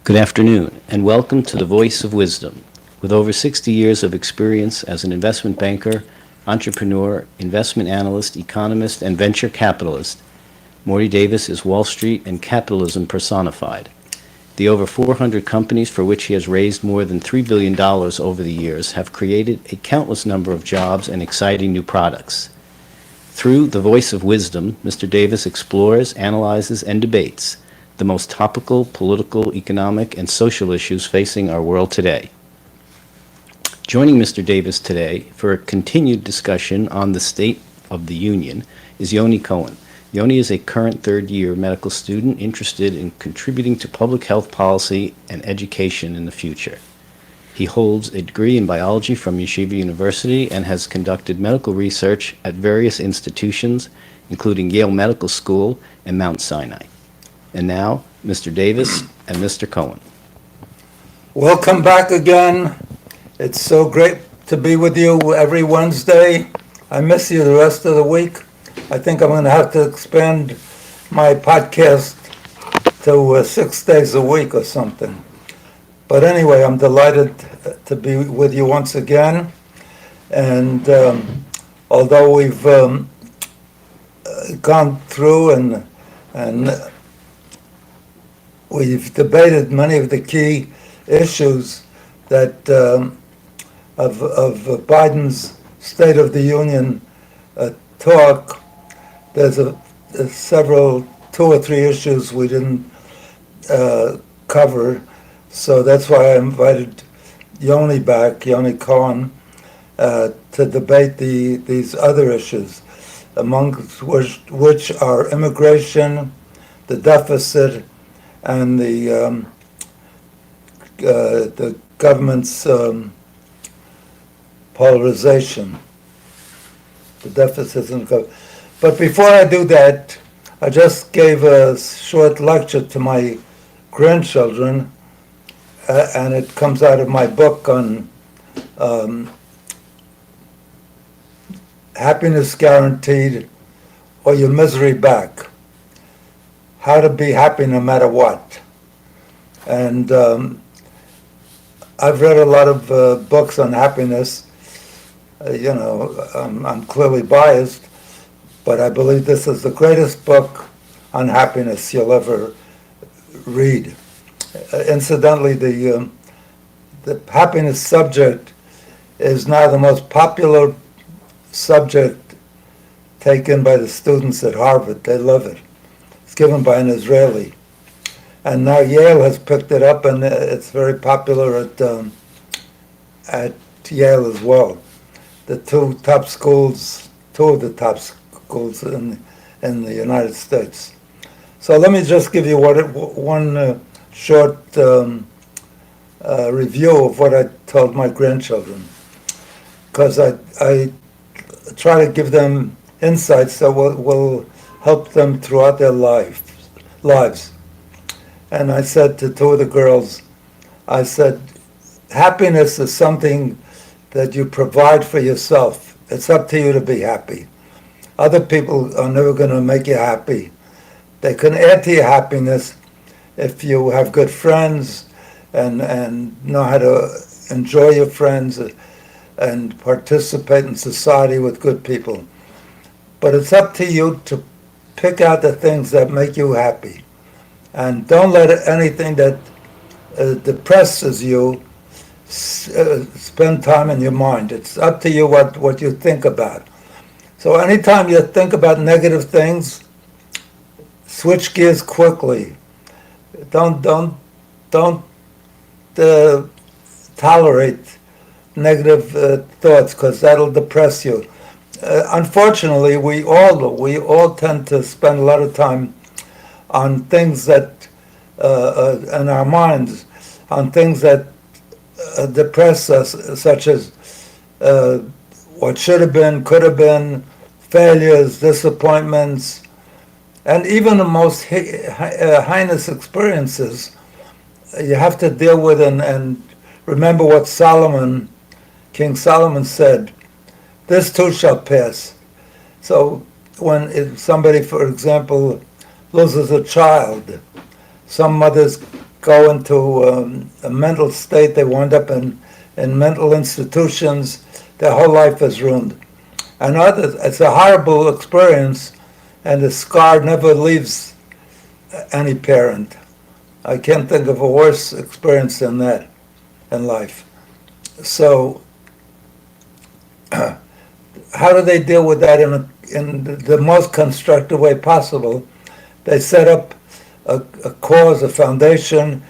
Good afternoon, and welcome to the Voice of Wisdom. With over 60 years of experience as an investment banker, entrepreneur, investment analyst, economist, and venture capitalist, Morty Davis is Wall Street and capitalism personified. The over 400 companies for which he has raised more than $3 billion over the years have created a countless number of jobs and exciting new products. Through the Voice of Wisdom, Mr. Davis explores, analyzes, and debates the most topical political, economic, and social issues facing our world today. Joining Mr. Davis today for a continued discussion on the State of the Union is Yoni Cohen. Yoni is a current third-year medical student interested in contributing to public health policy and education in the future. He holds a degree in biology from Yeshiva University and has conducted medical research at various institutions, including Yale Medical School and Mount Sinai. And now, Mr. Davis and Mr. Cohen. Welcome back again. It's so great to be with you every Wednesday. I miss you the rest of the week. I think I'm going to have to expand my podcast to 6 days a week or something. But anyway, I'm delighted to be with you once again. And although we've gone through and we've debated many of the key issues that of Biden's State of the Union talk, there's several, 2 or 3 issues we didn't cover. So that's why I invited Yoni Cohen, to debate these other issues, amongst which are immigration, the deficit, and the government's polarization, the deficits in the government. But before I do that, I just gave a short lecture to my grandchildren, and it comes out of my book on Happiness Guaranteed or Your Misery Back. How to be happy no matter what. And I've read a lot of books on happiness. I'm clearly biased, but I believe this is the greatest book on happiness you'll ever read. Incidentally, the happiness subject is now the most popular subject taken by the students at Harvard. They love it. It's given by an Israeli. And now Yale has picked it up, and it's very popular at Yale as well. The two of the top schools in the United States. So let me just give you one short review of what I told my grandchildren, because I try to give them insights that will help them throughout their lives. And I said to 2 of the girls, I said, happiness is something that you provide for yourself. It's up to you to be happy. Other people are never going to make you happy. They can add to your happiness if you have good friends and know how to enjoy your friends and participate in society with good people. But it's up to you to pick out the things that make you happy. And don't let anything that depresses you spend time in your mind. It's up to you what you think about. So anytime you think about negative things, switch gears quickly. Don't tolerate negative thoughts, because that'll depress you. Unfortunately, we all tend to spend a lot of time on things that in our minds, on things that depress us, such as what should have been, could have been, failures, disappointments, and even the most heinous experiences. You have to deal with and remember what King Solomon said, this too shall pass. So when if somebody, for example, loses a child, some mothers go into a mental state. They wind up in mental institutions. Their whole life is ruined. And others, it's a horrible experience, and the scar never leaves any parent. I can't think of a worse experience than that in life. So, how do they deal with that in the most constructive way possible? They set up a cause, a foundation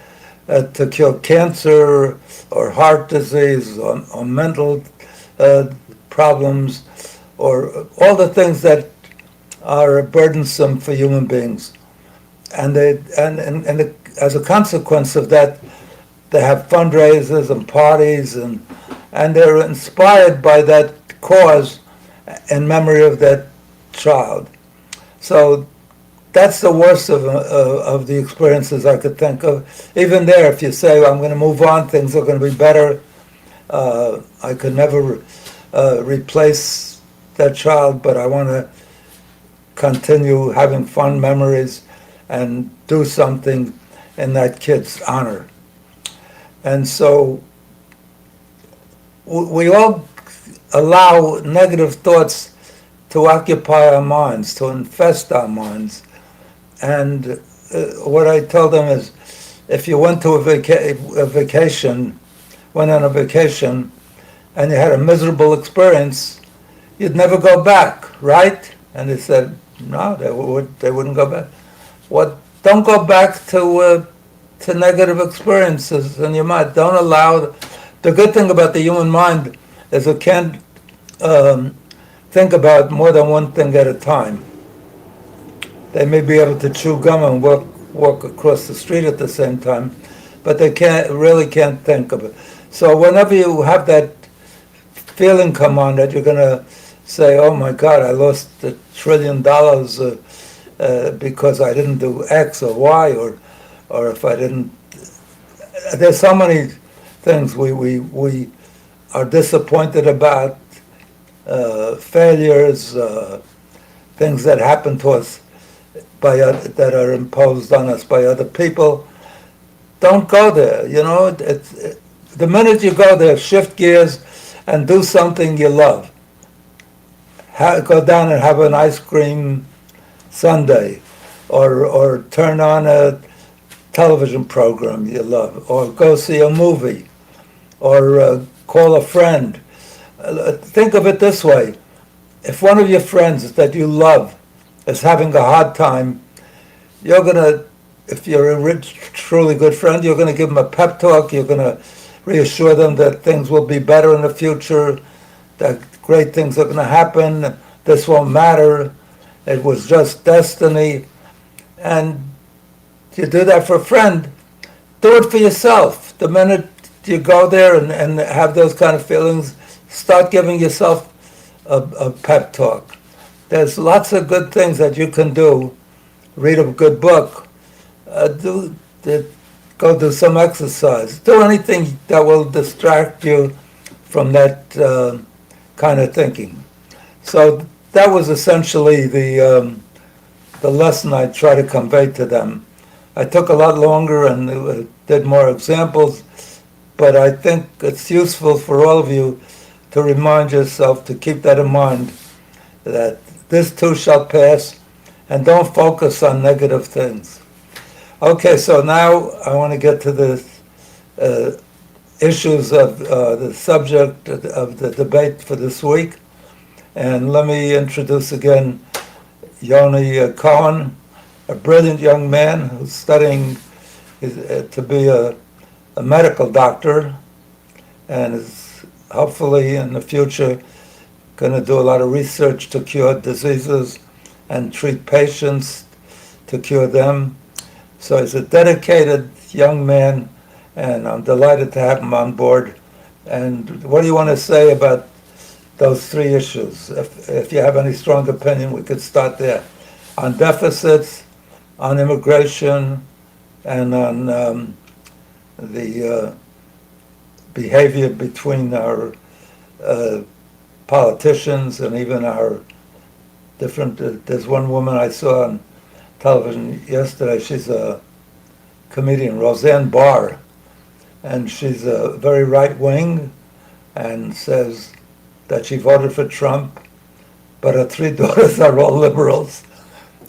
to cure cancer or heart disease or mental problems or all the things that are burdensome for human beings. And as a consequence of that, they have fundraisers and parties, and they're inspired by that cause in memory of that child. So that's the worst of the experiences I could think of. Even there, if you say, I'm going to move on, things are going to be better, I could never replace that child, but I want to continue having fun memories and do something in that kid's honor. And so we all allow negative thoughts to occupy our minds, to infest our minds. And what I tell them is, if you went to a vacation, went on a vacation, and you had a miserable experience, you'd never go back, right? And they said, no, they wouldn't go back. What? Don't go back to negative experiences in your mind. Don't allow. The good thing about the human mind is it can't think about more than one thing at a time. They may be able to chew gum and walk across the street at the same time, but they really can't think of it. So whenever you have that feeling come on that you're going to say, oh my God, I lost $1 trillion because I didn't do X or Y, or if I didn't. There's so many things we are disappointed about, failures, things that happen to us that are imposed on us by other people. Don't go there. You know, the minute you go there, shift gears and do something you love. Go down and have an ice cream sundae, or turn on a television program you love, or go see a movie, or call a friend. Think of it this way. If one of your friends that you love is having a hard time, you're going to, if you're a rich, truly good friend, you're going to give them a pep talk. You're going to reassure them that things will be better in the future, that great things are going to happen, this won't matter, it was just destiny. And you do that for a friend, do it for yourself. The minute you go there and have those kind of feelings, start giving yourself a pep talk. There's lots of good things that you can do. Read a good book, go do some exercise, do anything that will distract you from that kind of thinking. So that was essentially the lesson I try to convey to them. I took a lot longer and did more examples, but I think it's useful for all of you to remind yourself to keep that in mind, that this too shall pass, and don't focus on negative things. Okay, so now I want to get to the issues of the subject of the debate for this week. And let me introduce again Yoni Cohen, a brilliant young man who's studying to be a medical doctor, and is hopefully in the future going to do a lot of research to cure diseases and treat patients to cure them. So he's a dedicated young man, and I'm delighted to have him on board. And what do you want to say about those three issues? If you have any strong opinion, we could start there. On deficits, on immigration, and on the behavior between our politicians and even our different. There's one woman I saw on television yesterday. She's a comedian, Roseanne Barr, and she's very right wing, and says that she voted for Trump, but her three daughters are all liberals,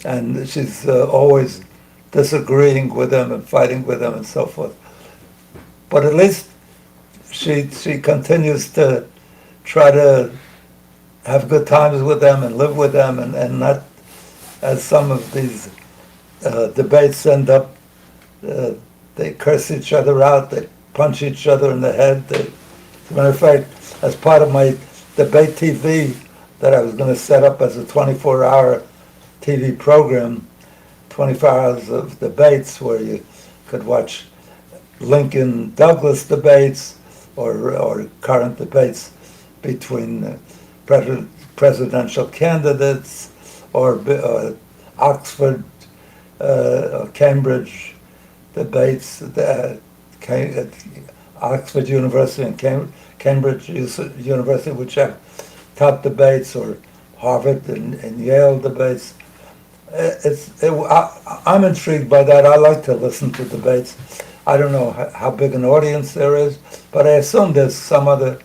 and she's always disagreeing with them and fighting with them and so forth. But at least she continues to try to have good times with them and live with them, and not, as some of these debates end up, they curse each other out, they punch each other in the head. As a matter of fact, as part of my debate TV that I was going to set up as a 24-hour TV program, 24 hours of debates where you could watch Lincoln-Douglas debates or current debates between presidential candidates or Oxford, Cambridge debates, Oxford University and Cambridge University, which have top debates, or Harvard and Yale debates. I'm intrigued by that. I like to listen to debates. I don't know how big an audience there is, but I assume there's some other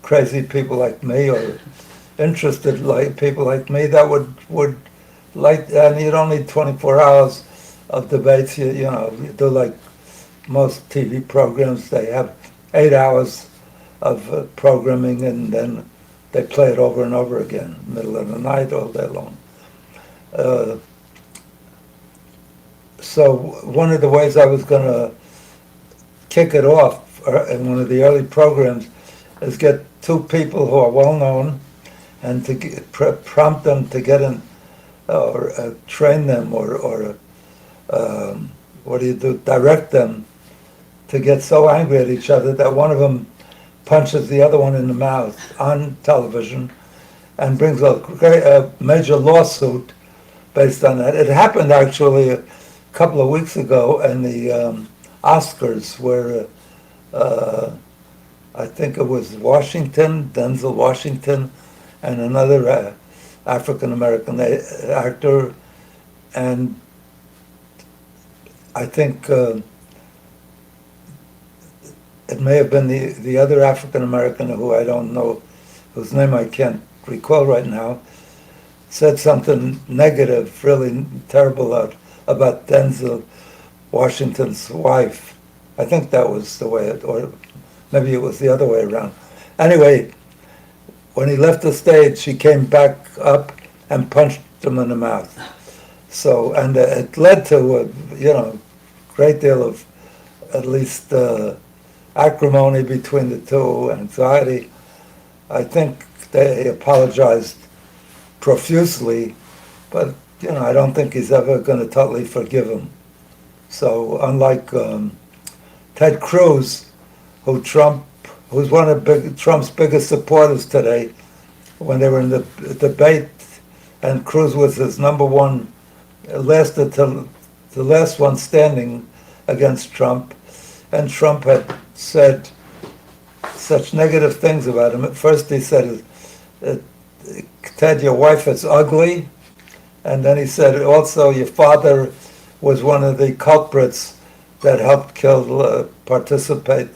crazy people like me, or interested like people like me, that would like. And you don't need 24 hours of debates. You do like most TV programs. They have 8 hours of programming, and then they play it over and over again, middle of the night, all day long. So one of the ways I was going to kick it off in one of the early programs is get two people who are well known, and to prompt them to get in, or train them, or what do you do? Direct them to get so angry at each other that one of them punches the other one in the mouth on television, and brings a major lawsuit based on that. It happened actually a couple of weeks ago in the Oscars, where I think it was Denzel Washington, and another African-American actor, and I think it may have been the other African-American, who I don't know, whose name I can't recall right now, said something negative, really terrible about Denzel Washington's wife. I think that was the way or maybe it was the other way around. Anyway, when he left the stage, she came back up and punched him in the mouth. So, and it led to a great deal of, at least, acrimony between the two, anxiety. I think they apologized profusely, but I don't think he's ever going to totally forgive him. So unlike Ted Cruz, who's one of Trump's biggest supporters today, when they were in the debate, and Cruz was his number one, lasted till the last one standing against Trump, and Trump had said such negative things about him. At first he said, Ted, your wife is ugly, and then he said also your father was one of the culprits that helped participate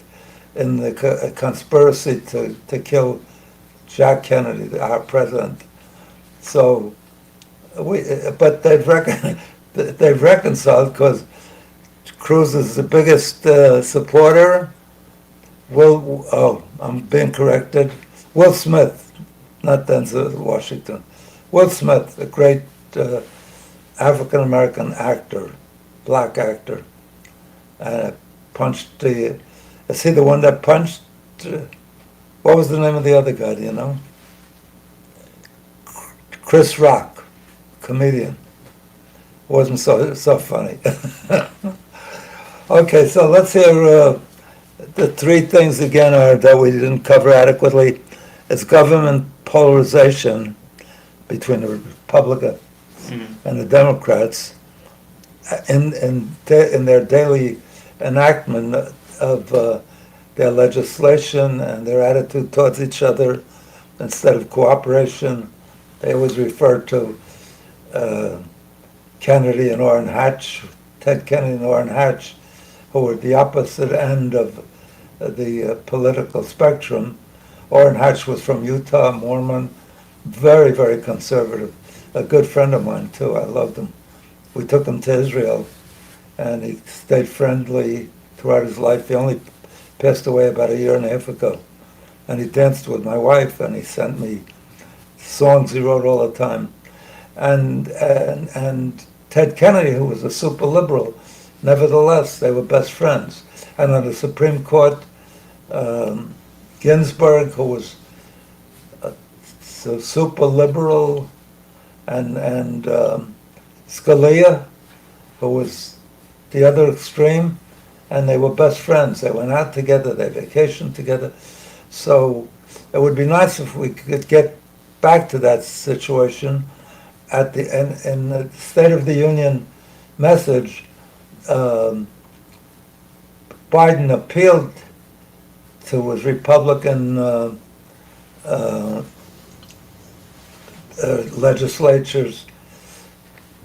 in the conspiracy to kill Jack Kennedy, our president. So, but they've reconciled, because Cruz is the biggest supporter. I'm being corrected. Will Smith, not Denzel Washington. Will Smith, a great African-American actor, black actor, punched is he the one that punched? What was the name of the other guy, do you know? Chris Rock, comedian. Wasn't so funny. Okay, so let's hear the three things again that we didn't cover adequately. It's government polarization between the Republicans and the Democrats in their daily enactment of their legislation and their attitude towards each other. Instead of cooperation, They always refer to uh, Kennedy and Orrin Hatch, Ted Kennedy and Orrin Hatch, who were the opposite end of the political spectrum. Orrin Hatch was from Utah, Mormon, very, very conservative. A good friend of mine, too. I loved him. We took him to Israel, and he stayed friendly throughout his life. He only passed away about a year and a half ago. And he danced with my wife, and he sent me songs he wrote all the time. And Ted Kennedy, who was a super liberal, nevertheless, they were best friends. And on the Supreme Court, Ginsburg, who was so super liberal, and Scalia, who was the other extreme, and they were best friends. They went out together, they vacationed together. So it would be nice if we could get back to that situation. At the in the State of the Union message, Biden appealed to his Republican legislatures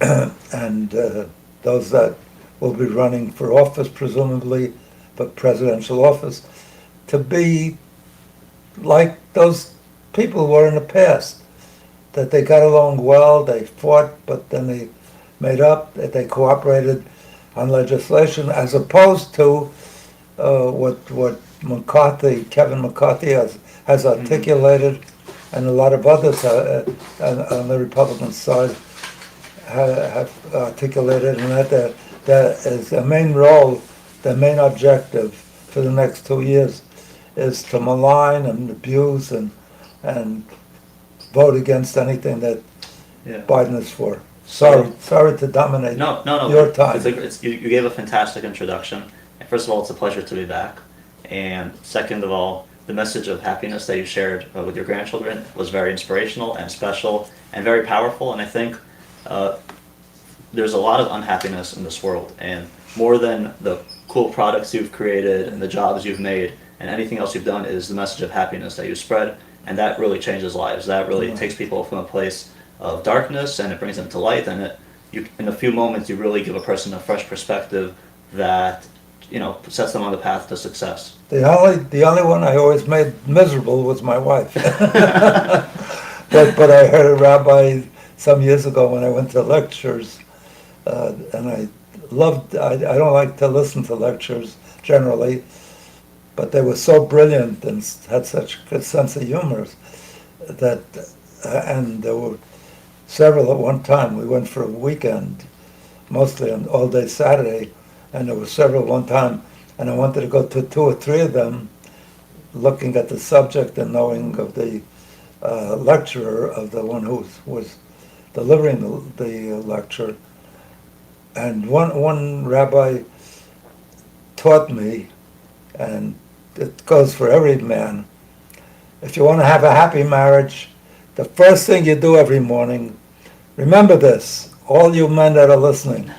and those that will be running for office, presumably, but presidential office, to be like those people who were in the past, that they got along well, they fought, but then they made up, that they cooperated on legislation, as opposed to what McCarthy, Kevin McCarthy has articulated, and a lot of others on the Republican side have articulated, and that is the main role, the main objective for the next 2 years is to malign and abuse and vote against anything that Biden is for. Sorry to dominate your time. You gave a fantastic introduction. First of all, it's a pleasure to be back. And second of all, the message of happiness that you shared with your grandchildren was very inspirational and special and very powerful. And I think there's a lot of unhappiness in this world. And more than the cool products you've created and the jobs you've made and anything else you've done is the message of happiness that you spread. And that really changes lives. That really takes people from a place of darkness and it brings them to light. And in a few moments, you really give a person a fresh perspective that sets them on the path to success. The only one I always made miserable was my wife. but I heard a rabbi some years ago when I went to lectures, and I don't like to listen to lectures generally, but they were so brilliant and had such a good sense of humor that, and there were several at one time. We went for a weekend, mostly on all day Saturday, and there were several one time, and I wanted to go to 2 or 3 of them, looking at the subject and knowing of the lecturer, of the one who was delivering the lecture. And one rabbi taught me, and it goes for every man, if you want to have a happy marriage, the first thing you do every morning, remember this, all you men that are listening,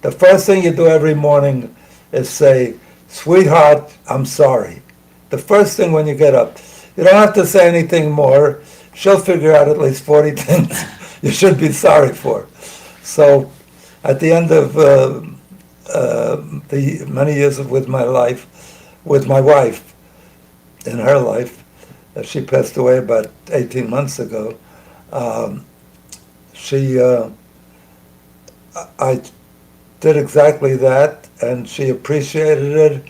the first thing you do every morning is say, sweetheart, I'm sorry. The first thing when you get up. You don't have to say anything more. She'll figure out at least 40 things you should be sorry for. So at the end of the many years with my wife, in her life, she passed away about 18 months ago, I did exactly that, and she appreciated it,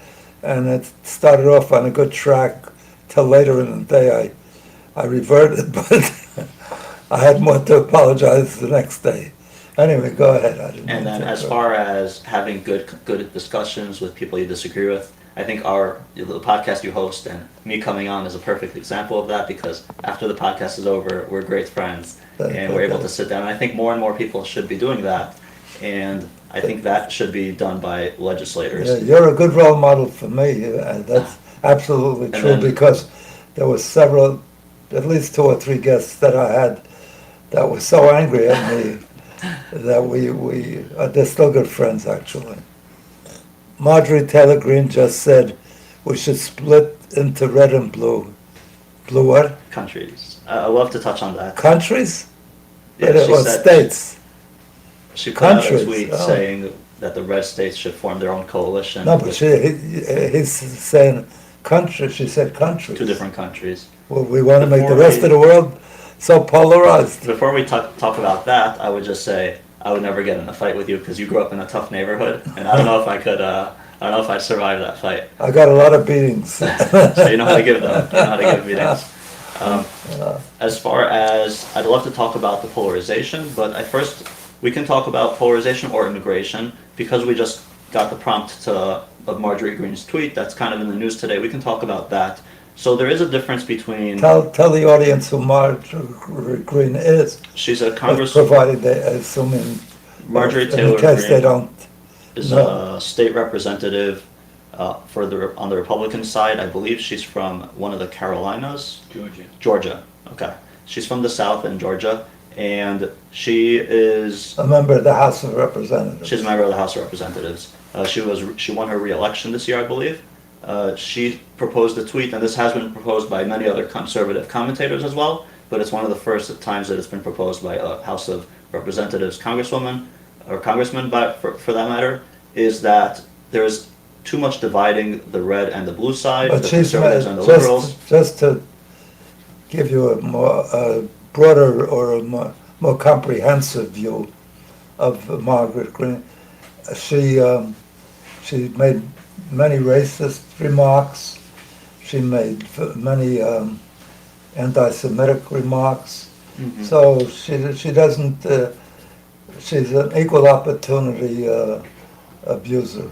and it started off on a good track till later in the day I reverted, but I had more to apologize the next day. Anyway, go ahead. And then as far as having good discussions with people you disagree with, I think the podcast you host and me coming on is a perfect example of that, because after the podcast is over, we're great friends and we're able to sit down. And I think more and more people should be doing that. And I think that should be done by legislators. Yeah, you're a good role model for me. That's absolutely true, because there were several, at least 2 or 3 guests that I had that were so angry at me that they're still good friends, actually. Marjorie Taylor Greene just said we should split into red and blue. Blue what? Countries. I love to touch on that. Countries? Yeah, she or said states. she put out a Countries, tweet oh. saying that the red states should form their own coalition No, but with he's saying country. She said countries. 2 different countries. Well, we want to make the Before rest of the world so polarized. Before we talk about that, I would just say I would never get in a fight with you because you grew up in a tough neighborhood, and I don't know if I could. I don't know if I'd survive that fight. I got a lot of beatings. So you know how to give them. You know how to give meetings. As far as I'd love to talk about the polarization, but we can talk about polarization or immigration because we just got the prompt of Marjorie Greene's tweet that's kind of in the news today. We can talk about that. So there is a difference between. Tell the audience who Marjorie Greene is. She's a Congress. Provided they, assuming Marjorie Taylor in case Greene they don't. is No. a state representative on the Republican side. I believe she's from one of the Carolinas. Georgia. Okay. She's from the South in Georgia, and she is. A member of the House of Representatives. She's a member of the House of Representatives. She won her re-election this year, I believe. She proposed a tweet, and this has been proposed by many other conservative commentators as well, but it's one of the first times that it's been proposed by a House of Representatives congresswoman, or congressman for that matter, is that there's too much dividing the red and the blue side, But the she's conservatives and the liberals. just to give you a more broader or a more comprehensive view of Margaret Greene. She made many racist remarks. She made many anti-Semitic remarks. Mhm. So she doesn't. She's an equal opportunity abuser.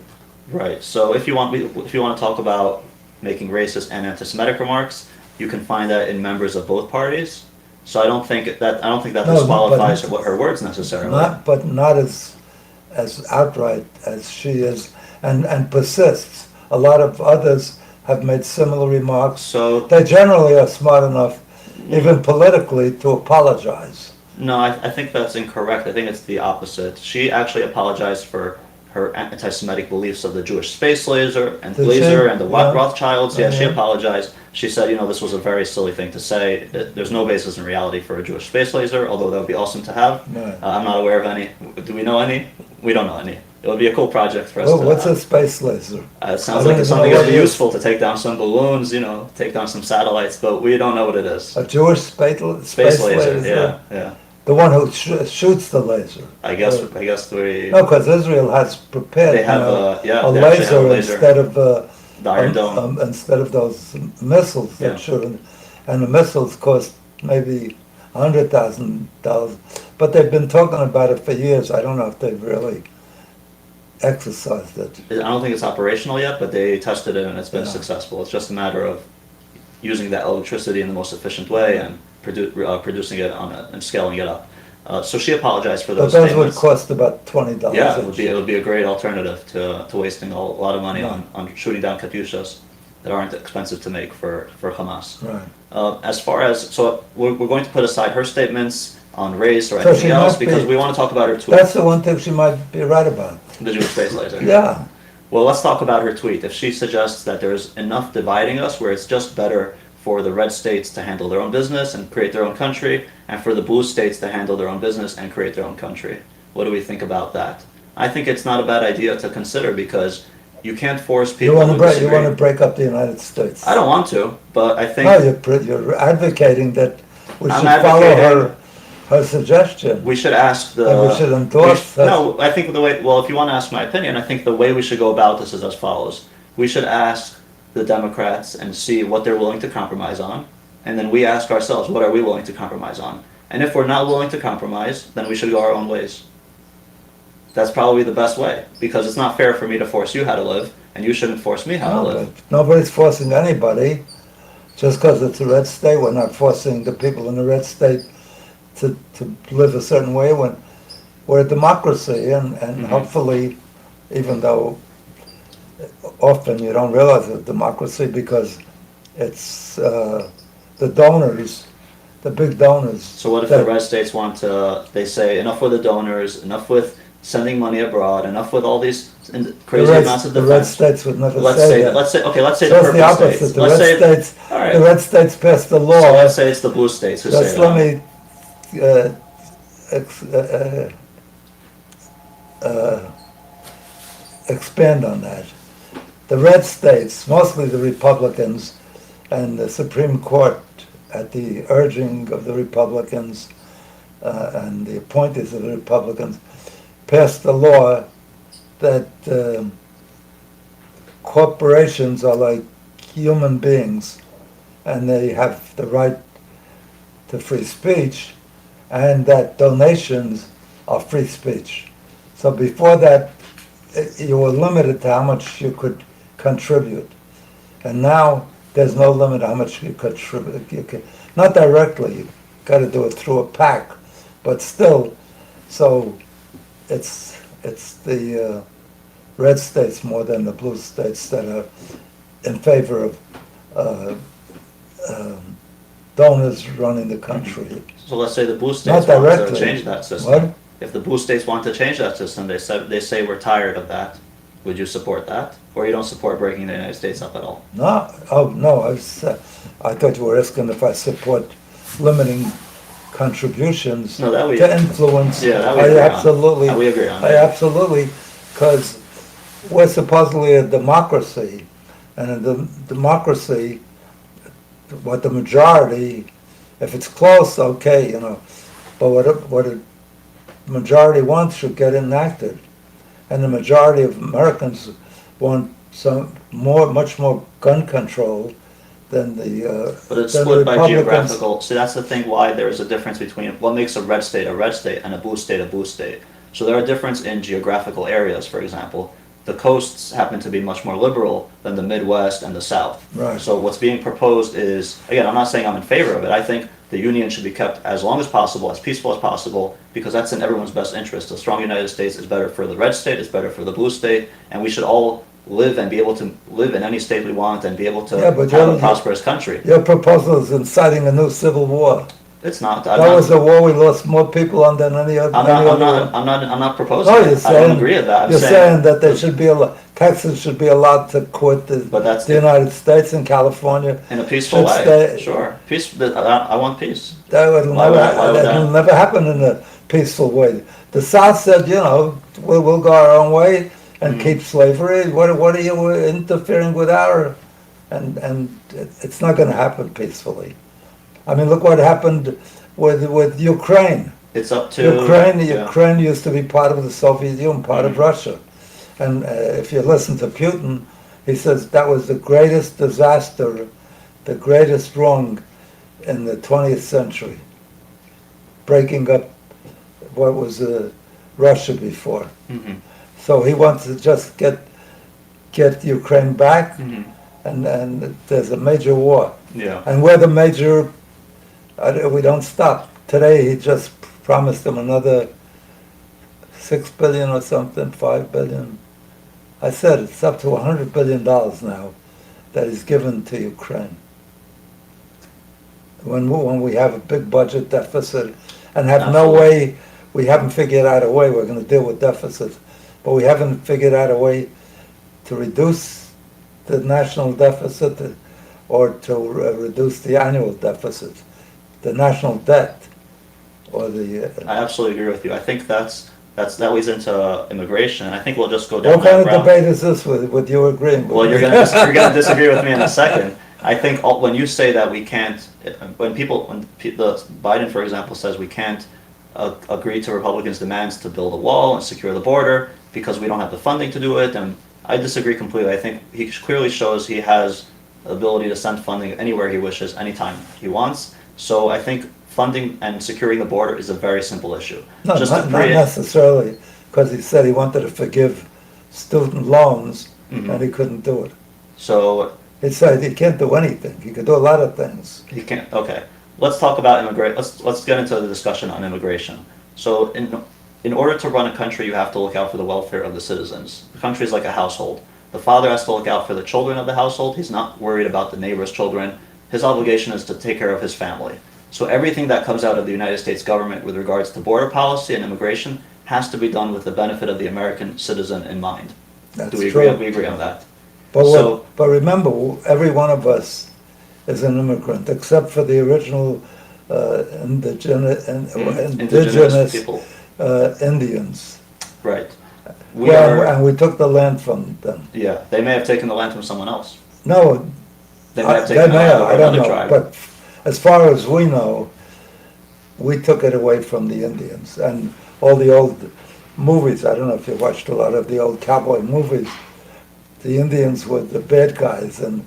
Right. So if you want to talk about making racist and anti-Semitic remarks, you can find that in members of both parties. So I don't think that No, disqualifies but- what her words necessarily. Not as outright as she is, and persists. A lot of others have made similar remarks. So They generally are smart enough, even politically, to apologize. no, I think that's incorrect. I think it's the opposite. She actually apologized for her anti-Semitic beliefs of the Jewish space laser and Did laser she? and the Yeah. Rothschilds. Yeah, she Yeah. apologized. She said, this was a very silly thing to say. There's no basis in reality for a Jewish space laser, although that would be awesome to have. Right. I'm not aware of any. Do we know any? We don't know any. It would be a cool project for us Well, to. what's a space laser? It I sounds don't like it's even something know that what would be it is. useful to take down some balloons, take down some satellites, but we don't know what it is. A Jewish space Laser, yeah. The one who shoots the laser. I guess we. No, because Israel has prepared They have a they actually have a laser. instead of The Iron Dome. instead of those missiles that Yeah. shoot, and the missiles cost maybe $100,000. But they've been talking about it for years. I don't know if they've really exercised it. I don't think it's operational yet, but they tested it and it's been Yeah. successful. It's just a matter of using that electricity in the most efficient way and producing it and scaling it up. So she apologized for But those those would statements. cost about $20. Yeah, each. it would be a great alternative to wasting a lot of money Yeah. on shooting down Katyushas that aren't expensive to make for Hamas. Right. As far as, so we're going to put aside her statements on race or So anything she else must because be- we want to talk about her tweet, That's the one thing she might be right about. the Jewish space laser. Yeah. Well, let's talk about her tweet. If she suggests that there's enough dividing us where it's just better for the red states to handle their own business and create their own country, and for the blue states to handle their own business and create their own country. What do we think about that? I think it's not a bad idea to consider because you can't force You people want to to break? You disagree. want to break up the United States? I don't want to, but I think No, you're advocating that we I'm should follow advocating- her suggestion. we should ask the. And we should endorse that. No, I think the way. Well, if you want to ask my opinion, I think the way we should go about this is as follows: we should ask the Democrats and see what they're willing to compromise on, and then we ask ourselves, what are we willing to compromise on? And if we're not willing to compromise, then we should go our own ways. That's probably the best way, because it's not fair for me to force you how to live, and you shouldn't force me how to No, live. but nobody's forcing anybody. Just because it's a red state, we're not forcing the people in the red state to live a certain way. When we're a democracy, and Mhm. hopefully, even though often you don't realize it's a democracy because it's the donors, the big donors. So what if that- the red states want to, they say, enough with the donors, enough with sending money abroad, enough with all these crazy amounts of the red defense? states would never Let's say say, that. let's say, okay, let's say So the it's the purple opposite. states. The Let's red say, states, all right. the red states passed the law. So let's say it's the blue states who say Just let that. me expand on that. The red states, mostly the Republicans, and the Supreme Court, at the urging of the Republicans and the appointees of the Republicans, passed a law that corporations are like human beings, and they have the right to free speech, and that donations are free speech. So before that, you were limited to how much you could contribute. And now there's no limit how much you contribute. You can, not directly, you got to do it through a PAC, but still, so it's the red states more than the blue states that are in favor of donors running the country. So let's say the blue Not states want to directly. change that system. What? If the blue states want to change that system, they say we're tired of that. Would you support that? Or you don't support breaking the United States up at all? No, oh, no, I thought you were asking if I support limiting contributions No, that we- to influence. Yeah, that we I agree on. absolutely. That we agree on. I absolutely, because we're supposedly a democracy, and in the democracy, what the majority, if it's close, okay, you know, but what a majority wants should get enacted, and the majority of Americans want much more gun control than the But it's than the split by Republicans. geographical. See, that's the thing why there is a difference between what makes a red state and a blue state. So there are differences in geographical areas, for example. The coasts happen to be much more liberal than the Midwest and the South. Right. So what's being proposed is, again, I'm not saying I'm in favor of it. I think the Union should be kept as long as possible, as peaceful as possible, because that's in everyone's best interest. A strong United States is better for the red state, it's better for the blue state, and we should all live and be able to live in any state we want and be able to Yeah, but have a you're- prosperous country. Your proposal is inciting a new civil war. It's not. That was a war we lost more people on than any other. I'm not proposing. No, it. you're I saying, don't agree with that. I'm you're saying that there should be Texas should be allowed to quit But that's the United States and California. in a peaceful should way. stay- Sure, peace. I want peace. That would Why would that? that'll never happen in a peaceful way. The South said, you know, we'll go our own way and keep slavery. What are you interfering with our? And it's not going to happen peacefully. I mean, look what happened with Ukraine. It's up to Ukraine used to be part of the Soviet Union, part of Russia. And if you listen to Putin, he says that was the greatest disaster, the greatest wrong in the 20th century, breaking up what was Russia before. Mhm. So he wants to just get Ukraine back, Mhm. and there's a major war. Yeah. And we're the major, we don't stop. Today he just promised them another 6 billion or something, 5 billion. I said it's up to $100 billion now that is given to Ukraine. When we have a big budget deficit and have no Absolutely. way, we haven't figured out a way, we're going to deal with deficits, but we haven't figured out a way to reduce the national deficit or to reduce the annual deficit, the national debt, or the. I absolutely agree with you. I think that leads into immigration. I think we'll just go down What kind that of route. debate is this with you agreeing? Well, you're gonna disagree with me in a second. I think when you say that we can't, when Biden, for example, says we can't agree to Republicans' demands to build a wall and secure the border because we don't have the funding to do it, and I disagree completely. I think he clearly shows he has the ability to send funding anywhere he wishes, anytime he wants. So I think funding and securing the border is a very simple issue. No, Just not to create, necessarily, because he said he wanted to forgive student loans, Mhm. and he couldn't do it. so He said he can't do anything. He could do a lot of things. he can't. Okay, let's talk about immigration. Let's get into the discussion on immigration. So in order to run a country, you have to look out for the welfare of the citizens. The country is like a household. The father has to look out for the children of the household. He's not worried about the neighbor's children. His obligation is to take care of his family. So everything that comes out of the United States government with regards to border policy and immigration has to be done with the benefit of the American citizen in mind. That's Do we true. agree? We agree on that. But, So- but remember, every one of us is an immigrant, except for the original indigenous people. Indians. Right. And we took the land from them. Yeah, they may have taken the land from someone else. No, They may have they taken the may land have, over I don't another know. tribe. But as far as we know, we took it away from the Indians. And all the old movies, I don't know if you watched a lot of the old cowboy movies, the Indians were the bad guys and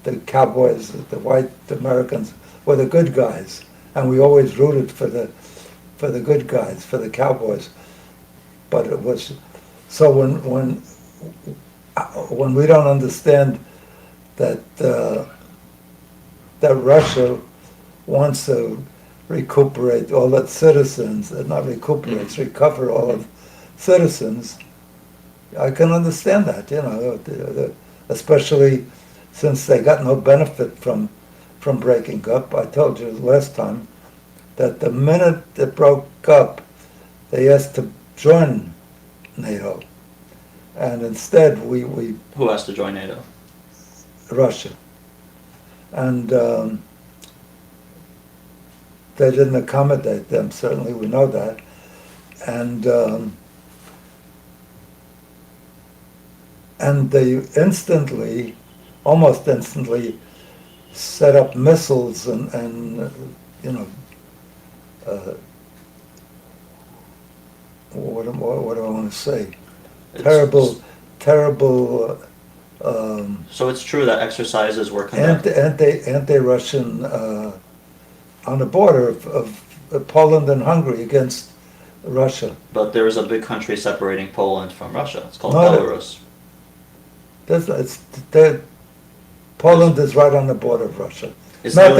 the cowboys, the white Americans, were the good guys. And we always rooted for the good guys, for the cowboys. But it was, so when we don't understand that that Russia wants to recuperate all its citizens, not recuperate, recover all of citizens, I can understand that, especially since they got no benefit from breaking up. I told you last time that the minute it broke up, they asked to join NATO, and instead we Who has to join NATO? Russia, and they didn't accommodate them. Certainly, we know that, and they almost instantly, set up missiles and what do I want to say? Terrible. So it's true that exercises were conducted. Anti-Russian on the border of Poland and Hungary against Russia. But there is a big country separating Poland from Russia. It's called No, Belarus. Poland is right on the border of Russia. It's near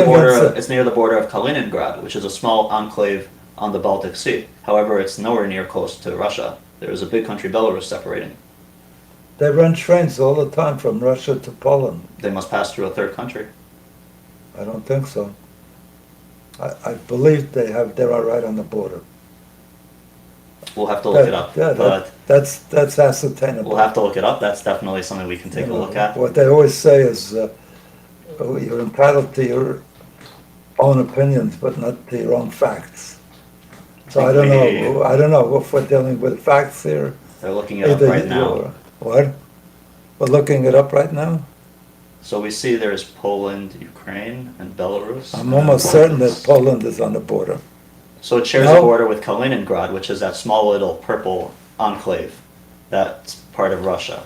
the border of Kaliningrad, which is a small enclave on the Baltic Sea. However, it's nowhere near close to Russia. There is a big country, Belarus, separating. They run trains all the time from Russia to Poland. They must pass through a third country. I don't think so. I believe they're right on the border. We'll have to look it up. Yeah, but that's ascertainable. we'll have to look it up. That's definitely something we can take a look at. What they always say is you're entitled to your own opinions, but not to your own facts. So I don't know if we're dealing with facts here. They're looking it up right now. What? We're looking it up right now? So we see there's Poland, Ukraine, and Belarus. I'm almost certain that Poland is on the border. So it shares a border with Kaliningrad, which is that small little purple enclave that's part of Russia.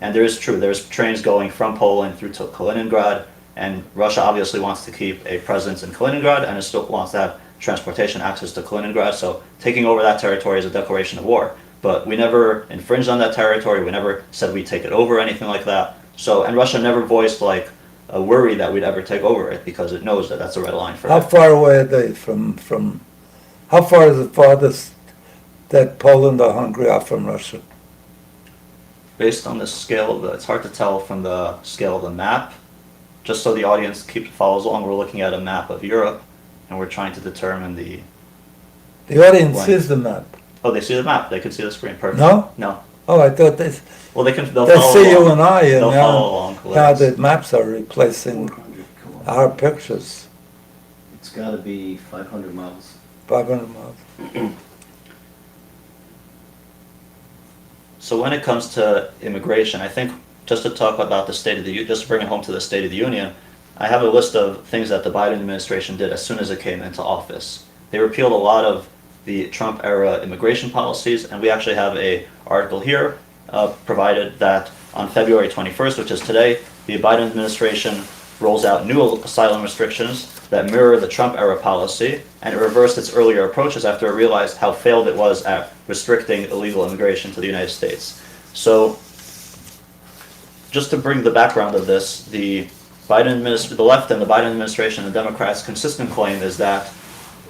And there's trains going from Poland through to Kaliningrad, and Russia obviously wants to keep a presence in Kaliningrad, and it still wants to have transportation access to Kaliningrad, so taking over that territory is a declaration of war. But we never infringed on that territory, we never said we'd take it over or anything like that. So, and Russia never voiced like a worry that we'd ever take over it, because it knows that that's a red line for How it. far away are they from how far is the farthest that Poland or Hungary are from Russia? Based on the scale it's hard to tell from the scale of the map. Just so the audience follows along, we're looking at a map of Europe, and we're trying to determine the... The audience sees the map. Oh, they see the map. They can see the screen. Perfect. No? No. Oh, I thought Well, they'll they follow see along. you and I, and They'll follow along. now the maps are replacing our pictures. It's got to be 500 miles. 500 miles. So when it comes to immigration, I think just to talk about the State of the Union, just to bring it home to the State of the Union, I have a list of things that the Biden administration did as soon as it came into office. They repealed a lot of the Trump-era immigration policies, and we actually have an article here provided that on February 21st, which is today, the Biden administration rolls out new asylum restrictions that mirror the Trump-era policy, and it reversed its earlier approaches after it realized how failed it was at restricting illegal immigration to the United States. So, just to bring the background of this, the left and the Biden administration and the Democrats' consistent claim is that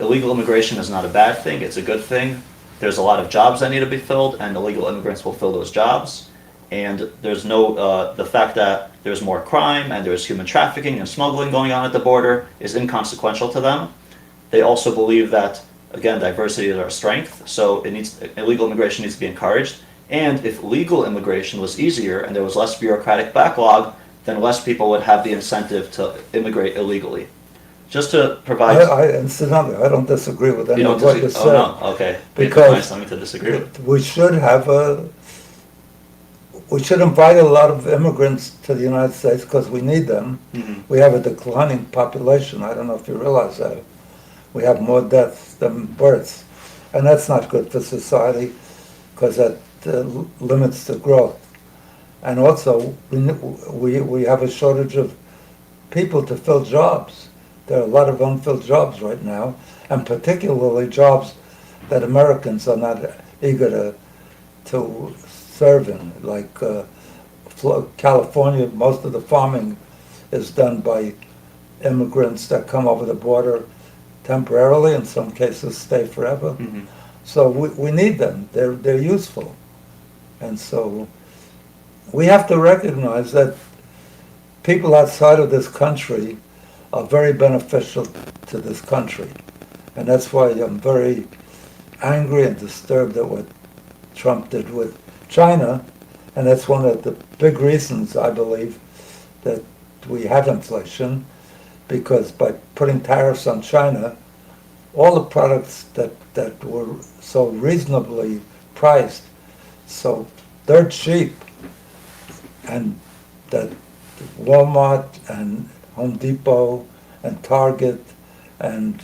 illegal immigration is not a bad thing, it's a good thing. There's a lot of jobs that need to be filled, and illegal immigrants will fill those jobs. And there's the fact that there's more crime and there's human trafficking and smuggling going on at the border is inconsequential to them. They also believe that, again, diversity is our strength, so illegal immigration needs to be encouraged. And if legal immigration was easier and there was less bureaucratic backlog, then less people would have the incentive to immigrate illegally. Just to provide. Incidentally, I don't disagree with any You of don't what you disagree? said. Oh, no, okay. Because Find something to disagree with. We should invite a lot of immigrants to the United States because we need them. Mhm. We have a declining population. I don't know if you realize that. We have more deaths than births. And that's not good for society because that limits the growth. And also, we have a shortage of people to fill jobs. There are a lot of unfilled jobs right now, and particularly jobs that Americans are not eager to serve in, like California. Most of the farming is done by immigrants that come over the border temporarily, in some cases stay forever. Mhm. So we need them. They're useful. And so we have to recognize that people outside of this country are very beneficial to this country. And that's why I'm very angry and disturbed at what Trump did with China. And that's one of the big reasons, I believe, that we have inflation, because by putting tariffs on China, all the products that were so reasonably priced, so they're cheap, and that Walmart and Home Depot and Target and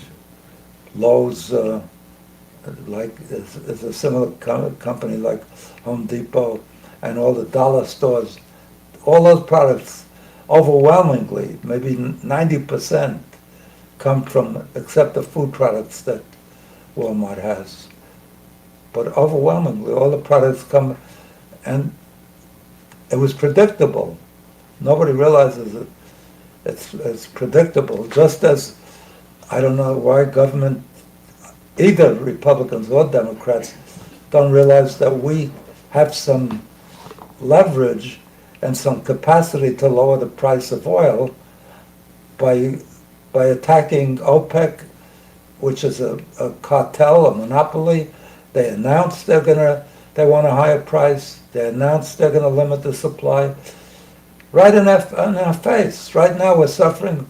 Lowe's, like is a similar company like Home Depot, and all the dollar stores, all those products overwhelmingly, maybe 90%, come from, except the food products that Walmart has. But overwhelmingly, all the products come, and it was predictable. Nobody realizes it. It's predictable, just as I don't know why government, either Republicans or Democrats, don't realize that we have some leverage and some capacity to lower the price of oil by attacking OPEC, which is a cartel, a monopoly. They announced they want a higher price. They announced they're going to limit the supply. Right in our face. Right now we're suffering.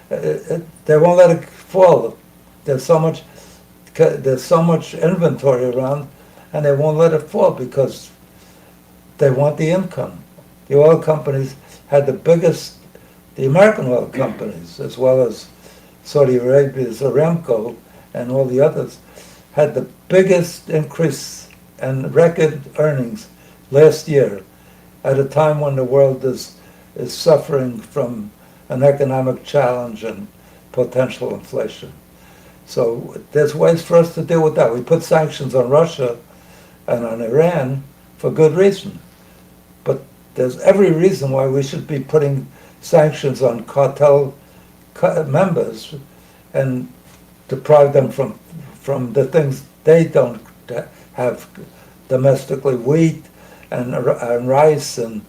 They won't let it fall. There's so much inventory around, and they won't let it fall because they want the income. The oil companies had the American oil companies, as well as Saudi Arabia's Aramco and all the others, had the biggest increase in record earnings last year, at a time when the world is suffering from an economic challenge and potential inflation. So there's ways for us to deal with that. We put sanctions on Russia and on Iran for good reason. But there's every reason why we should be putting sanctions on cartel members and deprive them from the things they don't have domestically, wheat and rice and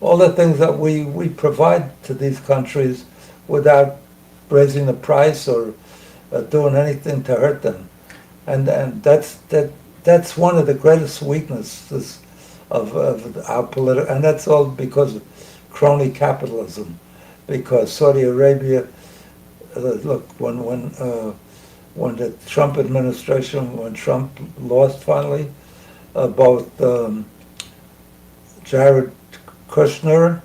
all the things that we provide to these countries without raising the price or doing anything to hurt them. And that's one of the greatest weaknesses of our political, and that's all because of crony capitalism. Because Saudi Arabia, look, when the Trump administration, when Trump lost finally, both Jared Kushner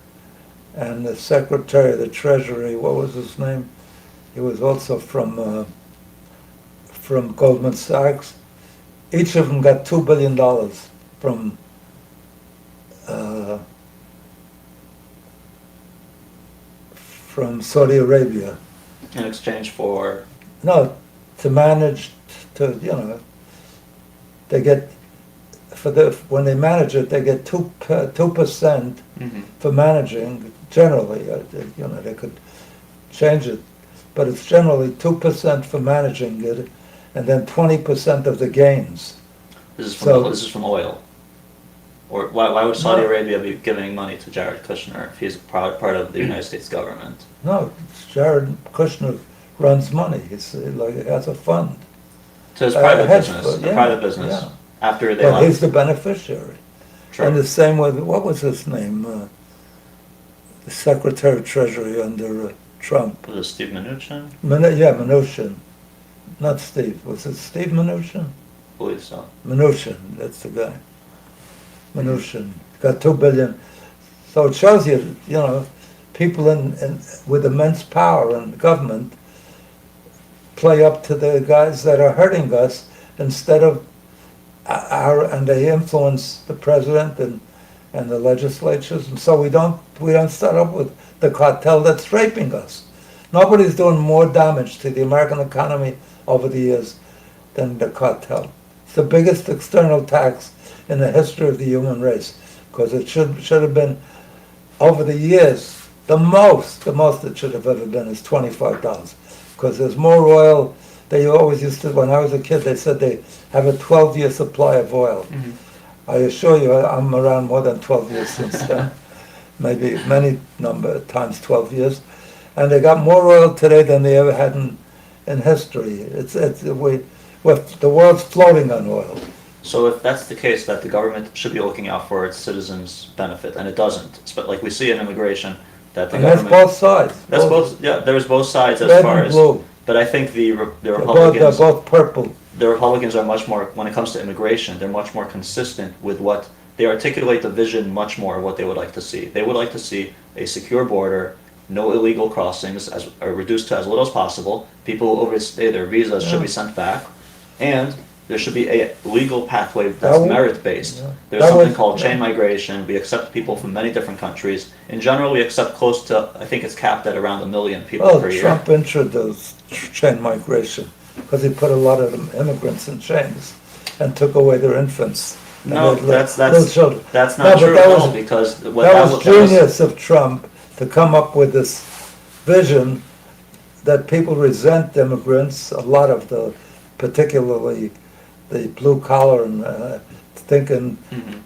and the Secretary of the Treasury, what was his name? He was also from Goldman Sachs. Each of them got $2 billion from Saudi Arabia. In exchange for? No, to manage, they get, when they manage it, they get 2% for managing, generally, they could change it, but it's generally 2% for managing it, and then 20% of the gains. This is from oil. Or why would Saudi Arabia be giving money to Jared Kushner if he's part of the United States government? No, Jared Kushner runs money. It's like it has a fund. So it's private business. Fund, yeah, Private business. Yeah. After they But left. he's the beneficiary. True. And the same with, what was his name? The Secretary of Treasury under Trump. Was it Steve Mnuchin? Mnuchin. Not Steve. Was it Steve Mnuchin? I believe so. Mnuchin, that's the guy. Mnuchin. Got 2 billion. So it shows you, people with immense power in government play up to the guys that are hurting us instead of and they influence the president and the legislatures, and so we don't start up with the cartel that's raping us. Nobody's doing more damage to the American economy over the years than the cartel. It's the biggest external tax in the history of the human race, because it should have been, over the years, the most it should have ever been is $25, because there's more oil. They always used to, when I was a kid, they said they have a 12-year supply of oil. Mm-hmm. I assure you, I'm around more than 12 years since then, maybe many times 12 years, and they got more oil today than they ever had in history. The world's floating on oil. So if that's the case, that the government should be looking out for its citizens' benefit, and it doesn't. But like we see in immigration, that the And that's government... both sides. That's both. Yeah, there's both sides as Red far and as... blue. But I think the They're Republicans... both purple. The Republicans are much more, when it comes to immigration, they're much more consistent with what... They articulate the vision much more of what they would like to see. They would like to see a secure border, no illegal crossings, are reduced to as little as possible. People who overstay their visas should be sent back. And there should be a legal pathway that's merit-based. Yeah. There's That something was- called chain migration. We accept people from many different countries. In general, we accept close to, I think it's capped at around 1 million people per year. Trump introduced chain migration because he put a lot of them immigrants in chains and took away their infants. and No, their little children. that's No, not but true that at was- all, because That was genius of Trump to come up with this vision that people resent immigrants, a lot of particularly the blue collar, and thinking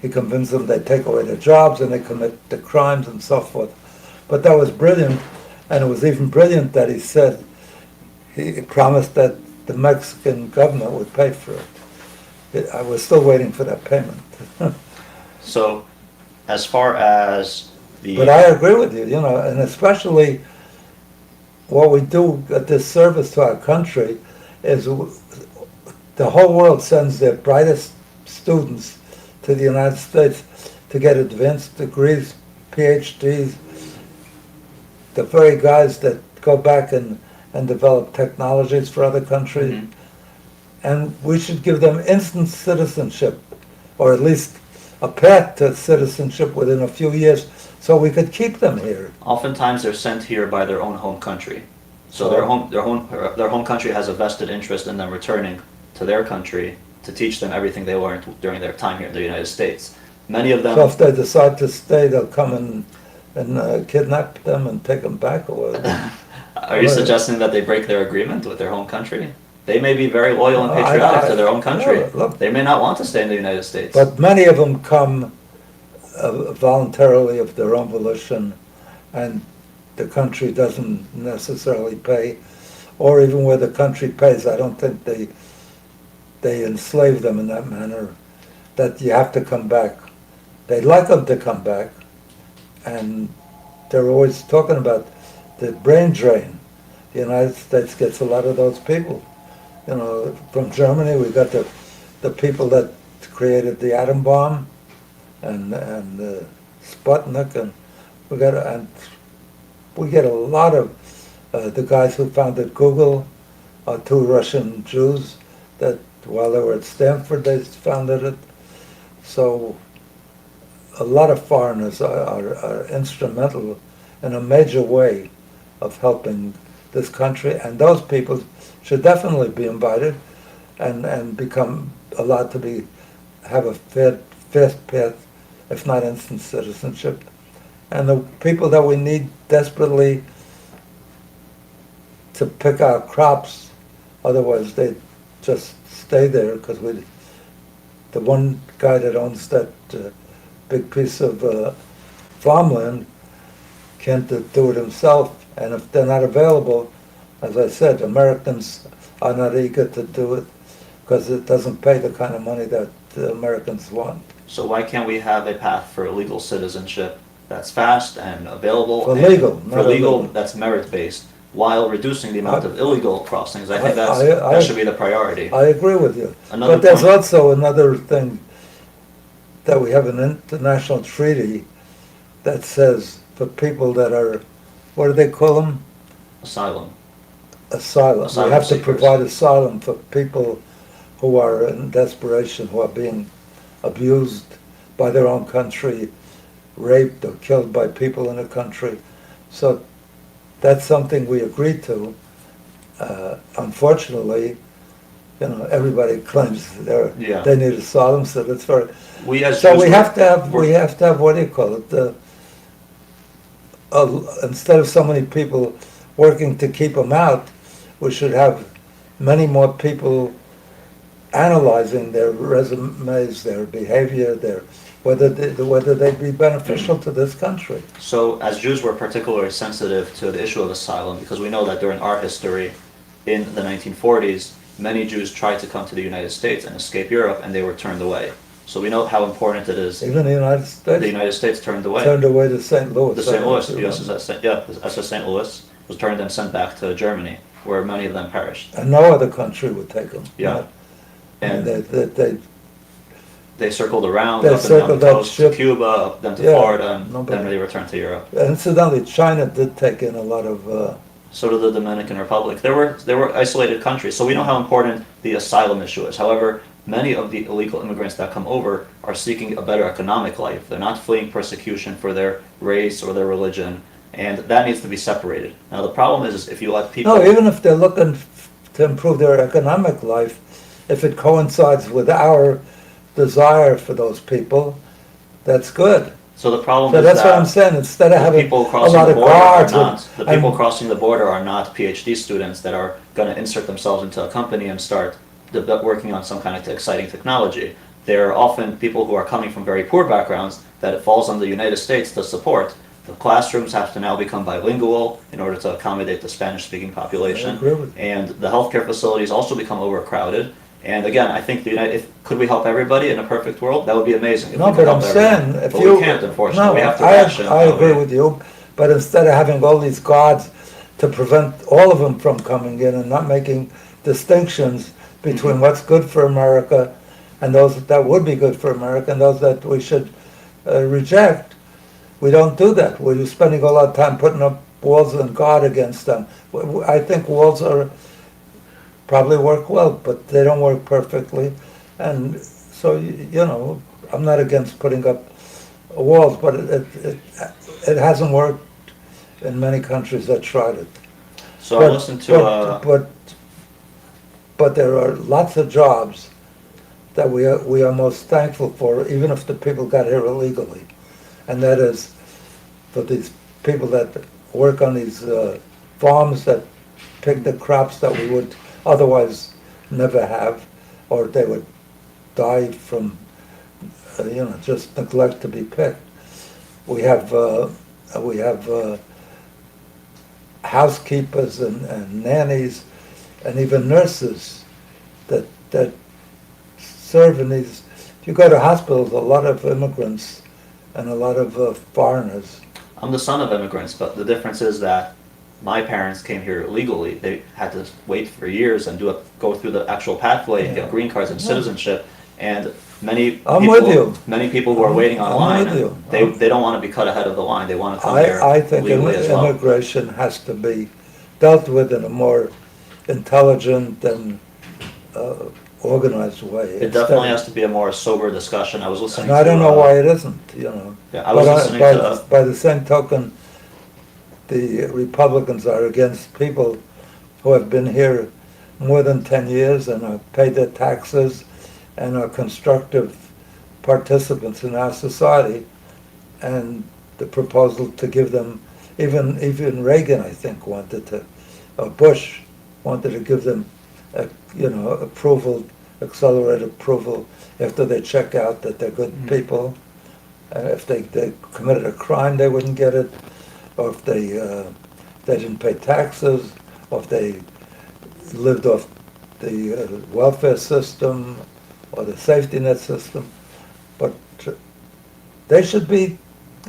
he convinced them they take away their jobs and they commit the crimes and so forth. But that was brilliant, and it was even brilliant that he said, he promised that the Mexican government would pay for it. I was still waiting for that payment. So, as far as the... But I agree with you, and especially what we do at this service to our country is the whole world sends their brightest students to the United States to get advanced degrees, PhDs, the very guys that go back and develop technologies for other countries. Mhm. And we should give them instant citizenship, or at least a path to citizenship within a few years, so we could keep them here. Oftentimes they're sent here by their own home country. So their home country has a vested interest in them returning to their country to teach them everything they learned during their time here in the United States. Many of them... So if they decide to stay, they'll come and kidnap them and take them back, or Are you suggesting that they break their agreement with their home country? They may be very loyal and patriotic to their own country. No, look. They may not want to stay in the United States. But many of them come voluntarily of their own volition, and the country doesn't necessarily pay, or even where the country pays, I don't think they enslave them in that manner, that you have to come back. They'd like them to come back, and they're always talking about the brain drain. The United States gets a lot of those people. From Germany, we got the people that created the atom bomb, and Sputnik, and we get a lot of the guys who founded Google are 2 Russian Jews that while they were at Stanford they founded it. So a lot of foreigners are instrumental in a major way of helping this country, and those people should definitely be invited and become allowed to have a fast path, if not instant citizenship. And the people that we need desperately to pick our crops, otherwise they just stay there, because the one guy that owns that big piece of farmland can't do it himself, and if they're not available, as I said, Americans are not eager to do it because it doesn't pay the kind of money that the Americans want. So why can't we have a path for legal citizenship that's fast and available. For and legal, For not legal, illegal. that's merit-based, while reducing the amount of illegal crossings. I think I- that should be the priority. I agree with you. Another But there's point- also another thing, that we have an international treaty that says for people that are, what do they call them? Asylum. Asylum. Asylum We have to seekers. provide asylum for people who are in desperation, who are being abused by their own country, raped or killed by people in the country. So that's something we agreed to. Unfortunately, everybody claims Yeah. they need asylum, so that's very. We as So Jews we were- have to have we're- what do you call it? Instead of so many people working to keep them out, we should have many more people analyzing their resumes, their behavior, whether they be beneficial to this country. So, as Jews, we're particularly sensitive to the issue of asylum because we know that during our history, in the 1940s, many Jews tried to come to the United States and escape Europe, and they were turned away. So we know how important it is. Even the United States The United States turned away. turned away to St. Louis. The St. Louis, the SS St. Louis was turned and sent back to Germany, where many of them perished. And no other country would take them. Yeah. And And they circled around, They up and down the circled that coast to ship. Cuba, up then to Yeah, Florida, and nobody- then they returned to Europe. incidentally, China did take in a lot of. So did the Dominican Republic. They were isolated countries, so we know how important the asylum issue is. However, many of the illegal immigrants that come over are seeking a better economic life. They're not fleeing persecution for their race or their religion, and that needs to be separated. Now, the problem is if you let people... No, even if they're looking to improve their economic life, if it coincides with our desire for those people, that's good. So the problem So is that's what I'm that saying. Instead of the having people a crossing lot the of border are guards, not, the people and- crossing the border are not PhD students that are going to insert themselves into a company and start working on some kind of exciting technology. They're often people who are coming from very poor backgrounds that it falls on the United States to support. The classrooms have to now become bilingual in order to accommodate the Spanish-speaking population. I agree with you. And the healthcare facilities also become overcrowded. And again, I think could we help everybody in a perfect world? That would be amazing. If No, we could but I'm help saying, everyone. if But you. we can't, unfortunately. No, We have to I ration. agree with you, but instead of having all these guards to prevent all of them from coming in and not making distinctions between Mm-hmm. what's good for America and those that would be good for America and those that we should reject, we don't do that. We're spending a lot of time putting up walls and guard against them. I think walls probably work well, but they don't work perfectly. And so, I'm not against putting up walls, but it hasn't worked in many countries that tried it. So I listened to... But there are lots of jobs that we are most thankful for, even if the people got here illegally. And that is for these people that work on these farms that pick the crops that we would otherwise never have, or they would die from, just neglect to be picked. We have housekeepers and nannies and even nurses that serve in these. If you go to hospitals, a lot of immigrants and a lot of foreigners. I'm the son of immigrants, but the difference is that my parents came here illegally. They had to wait for years and go through the actual pathway and get green cards and citizenship. And many people who are waiting I'm online, with you. they don't want to be cut ahead of the line. They want to come here I think legally as well. immigration has to be dealt with in a more intelligent and organized way. It definitely has to be a more sober discussion. I was listening And I don't know why it isn't, Yeah, I was listening to... By the same token, the Republicans are against people who have been here more than 10 years and have paid their taxes and are constructive participants in our society. And the proposal to give them, even Reagan, I think, Bush wanted to give them, approval, accelerated approval after they check out that they're good people. If they committed a crime, they wouldn't get it, or if they didn't pay taxes, or if they lived off the welfare system or the safety net system. But they should be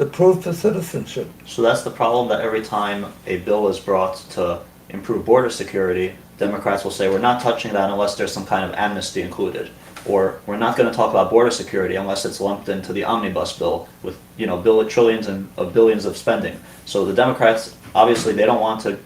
approved for citizenship. So that's the problem, that every time a bill is brought to improve border security, Democrats will say, we're not touching that unless there's some kind of amnesty included. Or we're not going to talk about border security unless it's lumped into the omnibus bill with, trillions and billions of spending. So the Democrats, obviously, they don't want to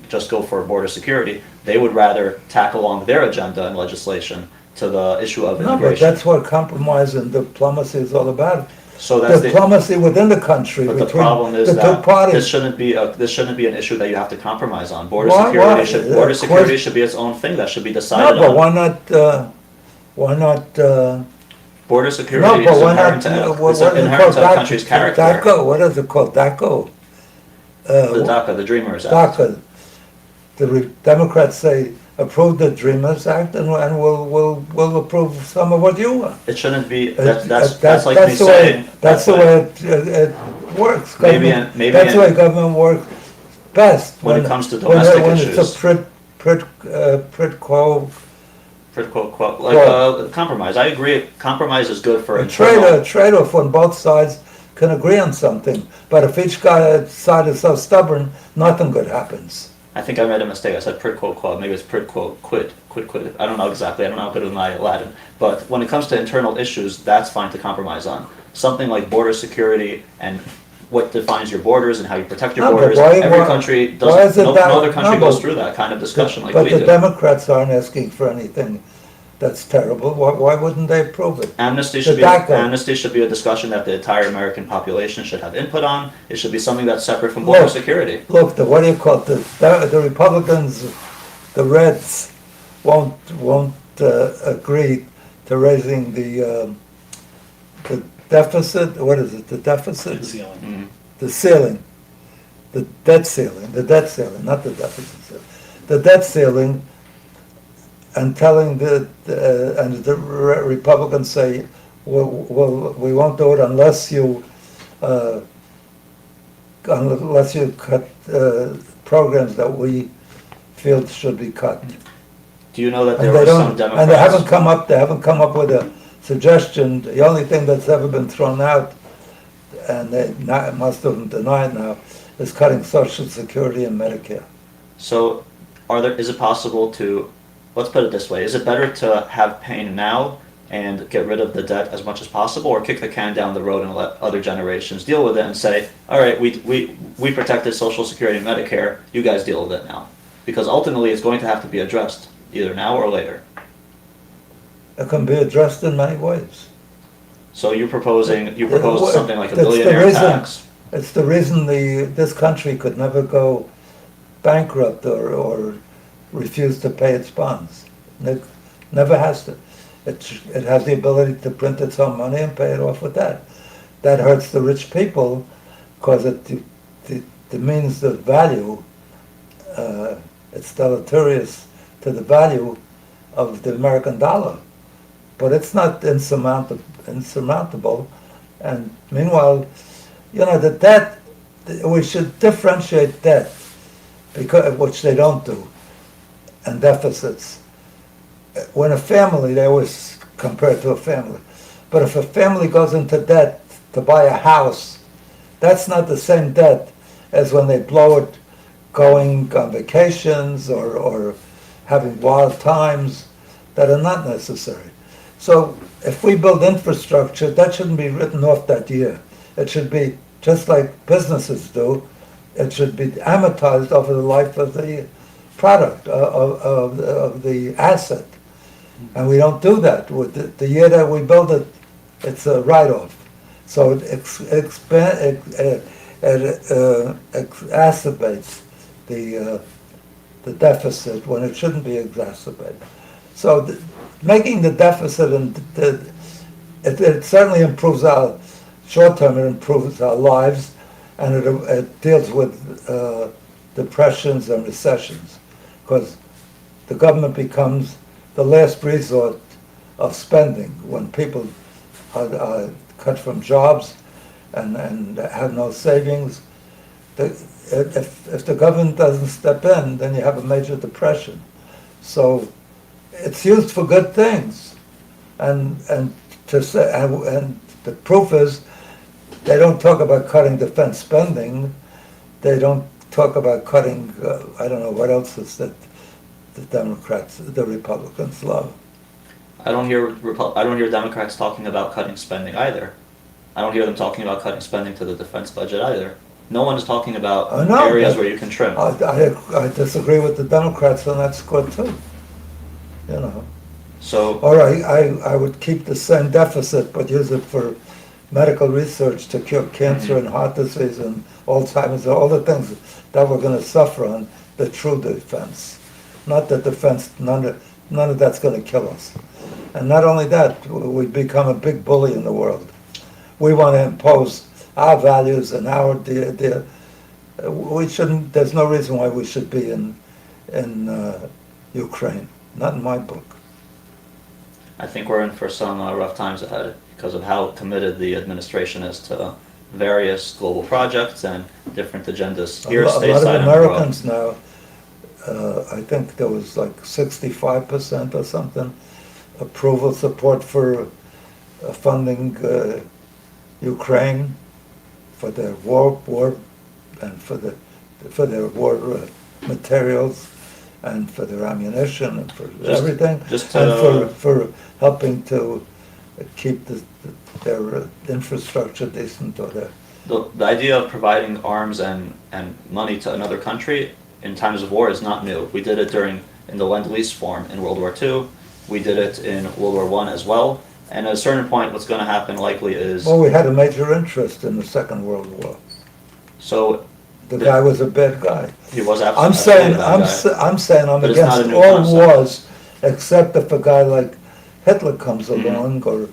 just go for border security. They would rather tack along their agenda and legislation to the issue of No, but immigration. that's what compromise and diplomacy is all about. So that's Diplomacy within the country But the between problem is the two that parties. this shouldn't be an issue that you have to compromise on. Border Why- security why? should Of border security course. should be its own thing that should be No, decided but on. why not, Border no, security but is why inherent not, to what it's is it inherent called? to a country's character. DACA, what is it called? DACA? The DACA, the Dreamers Act. DACA. The Democrats say approve the Dreamers Act and we'll approve some of what you want. It shouldn't be. That's That's like me the way, saying. that's the like- way it works. Maybe Government- maybe That's the way in- government works best. When it comes to domestic when issues. it's a prid quo, quote, like compromise. I agree. Compromise is good for a internal. trade-off when both sides can agree on something. But if each side is so stubborn, nothing good happens. I think I made a mistake. I said prid quo quo. Maybe it's prid quo quid. I don't know exactly. I don't know how good with my Latin. But when it comes to internal issues, that's fine to compromise on. Something like border security and what defines your borders and how you protect your No, but borders. why- Every why- country why is doesn't. it No, that- no other country no, goes but- through that kind of discussion like But we the do. Democrats aren't asking for anything that's terrible. Why wouldn't they approve it? Amnesty The should be DACA. amnesty should be a discussion that the entire American population should have input on. It should be something that's separate from border Look. security. Look, what do you call it? The Republicans, the Reds, won't agree to raising the deficit. What is it? The deficit, Mhm. the ceiling, the debt ceiling, not the deficit ceiling, the debt ceiling, and telling the Republicans say, we won't do it unless you cut programs that we feel should be cut. Do you know that And there they were some don't, Democrats? and they haven't come up with a suggestion. The only thing that's ever been thrown out, and most of them deny it now, is cutting Social Security and Medicare. So, is it possible to, let's put it this way, is it better to have pain now and get rid of the debt as much as possible, or kick the can down the road and let other generations deal with it and say, all right, we protected Social Security and Medicare, you guys deal with it now? Because ultimately it's going to have to be addressed, either now or later. It can be addressed in many ways. So you propose something like a That's the billionaire reason- tax. It's the reason this country could never go bankrupt or refuse to pay its bonds. It never has to. It has the ability to print its own money and pay it off with that. That hurts the rich people because it demeans the value. It's deleterious to the value of the American dollar. But it's not insurmountable. And meanwhile, the debt, we should differentiate debt, which they don't do, and deficits. When a family, they always compare it to a family. But if a family goes into debt to buy a house, that's not the same debt as when they blow it going on vacations or having wild times that are not necessary. So if we build infrastructure, that shouldn't be written off that year. It should be, just like businesses do, it should be amortized over the life of the product, of the asset. And we don't do that. With the year that we build it, it's a write-off. So it exacerbates the deficit when it shouldn't be exacerbated. So making the deficit, it certainly improves our, short-term it improves our lives, and it deals with depressions and recessions, because the government becomes the last resort of spending when people are cut from jobs and have no savings. If the government doesn't step in, then you have a major depression. So it's used for good things, and the proof is they don't talk about cutting defense spending. They don't talk about cutting, I don't know, what else is that the Republicans love. I don't hear Democrats talking about cutting spending either. I don't hear them talking about cutting spending to the defense budget either. No one is talking about I know, areas but where you can trim. I disagree with the Democrats on that score too. You know. So, Or I would keep the same deficit, but use it for medical research to cure cancer and heart disease and Alzheimer's, all the things that we're going to suffer on the true defense. Not the defense, none of that's going to kill us. And not only that, we become a big bully in the world. We want to impose our values and our we shouldn't. There's no reason why we should be in Ukraine. Not in my book. I think we're in for some rough times ahead because of how committed the administration is to various global projects and different agendas here A lot stateside of and abroad. Americans now, I think there was like 65% or something approval support for funding Ukraine for their war and for their war materials and for their ammunition and for everything, and for helping to keep their infrastructure decent or their. The idea of providing arms and money to another country in times of war is not new. We did it in the Lend-Lease form in World War II. We did it in World War I as well. And at a certain point, what's going to happen likely is... Well, we had a major interest in the Second World War. So... The guy was a bad guy. He was absolutely a bad guy. I'm saying I'm But it's not a against new all concept. wars, except if a guy like Hitler comes along or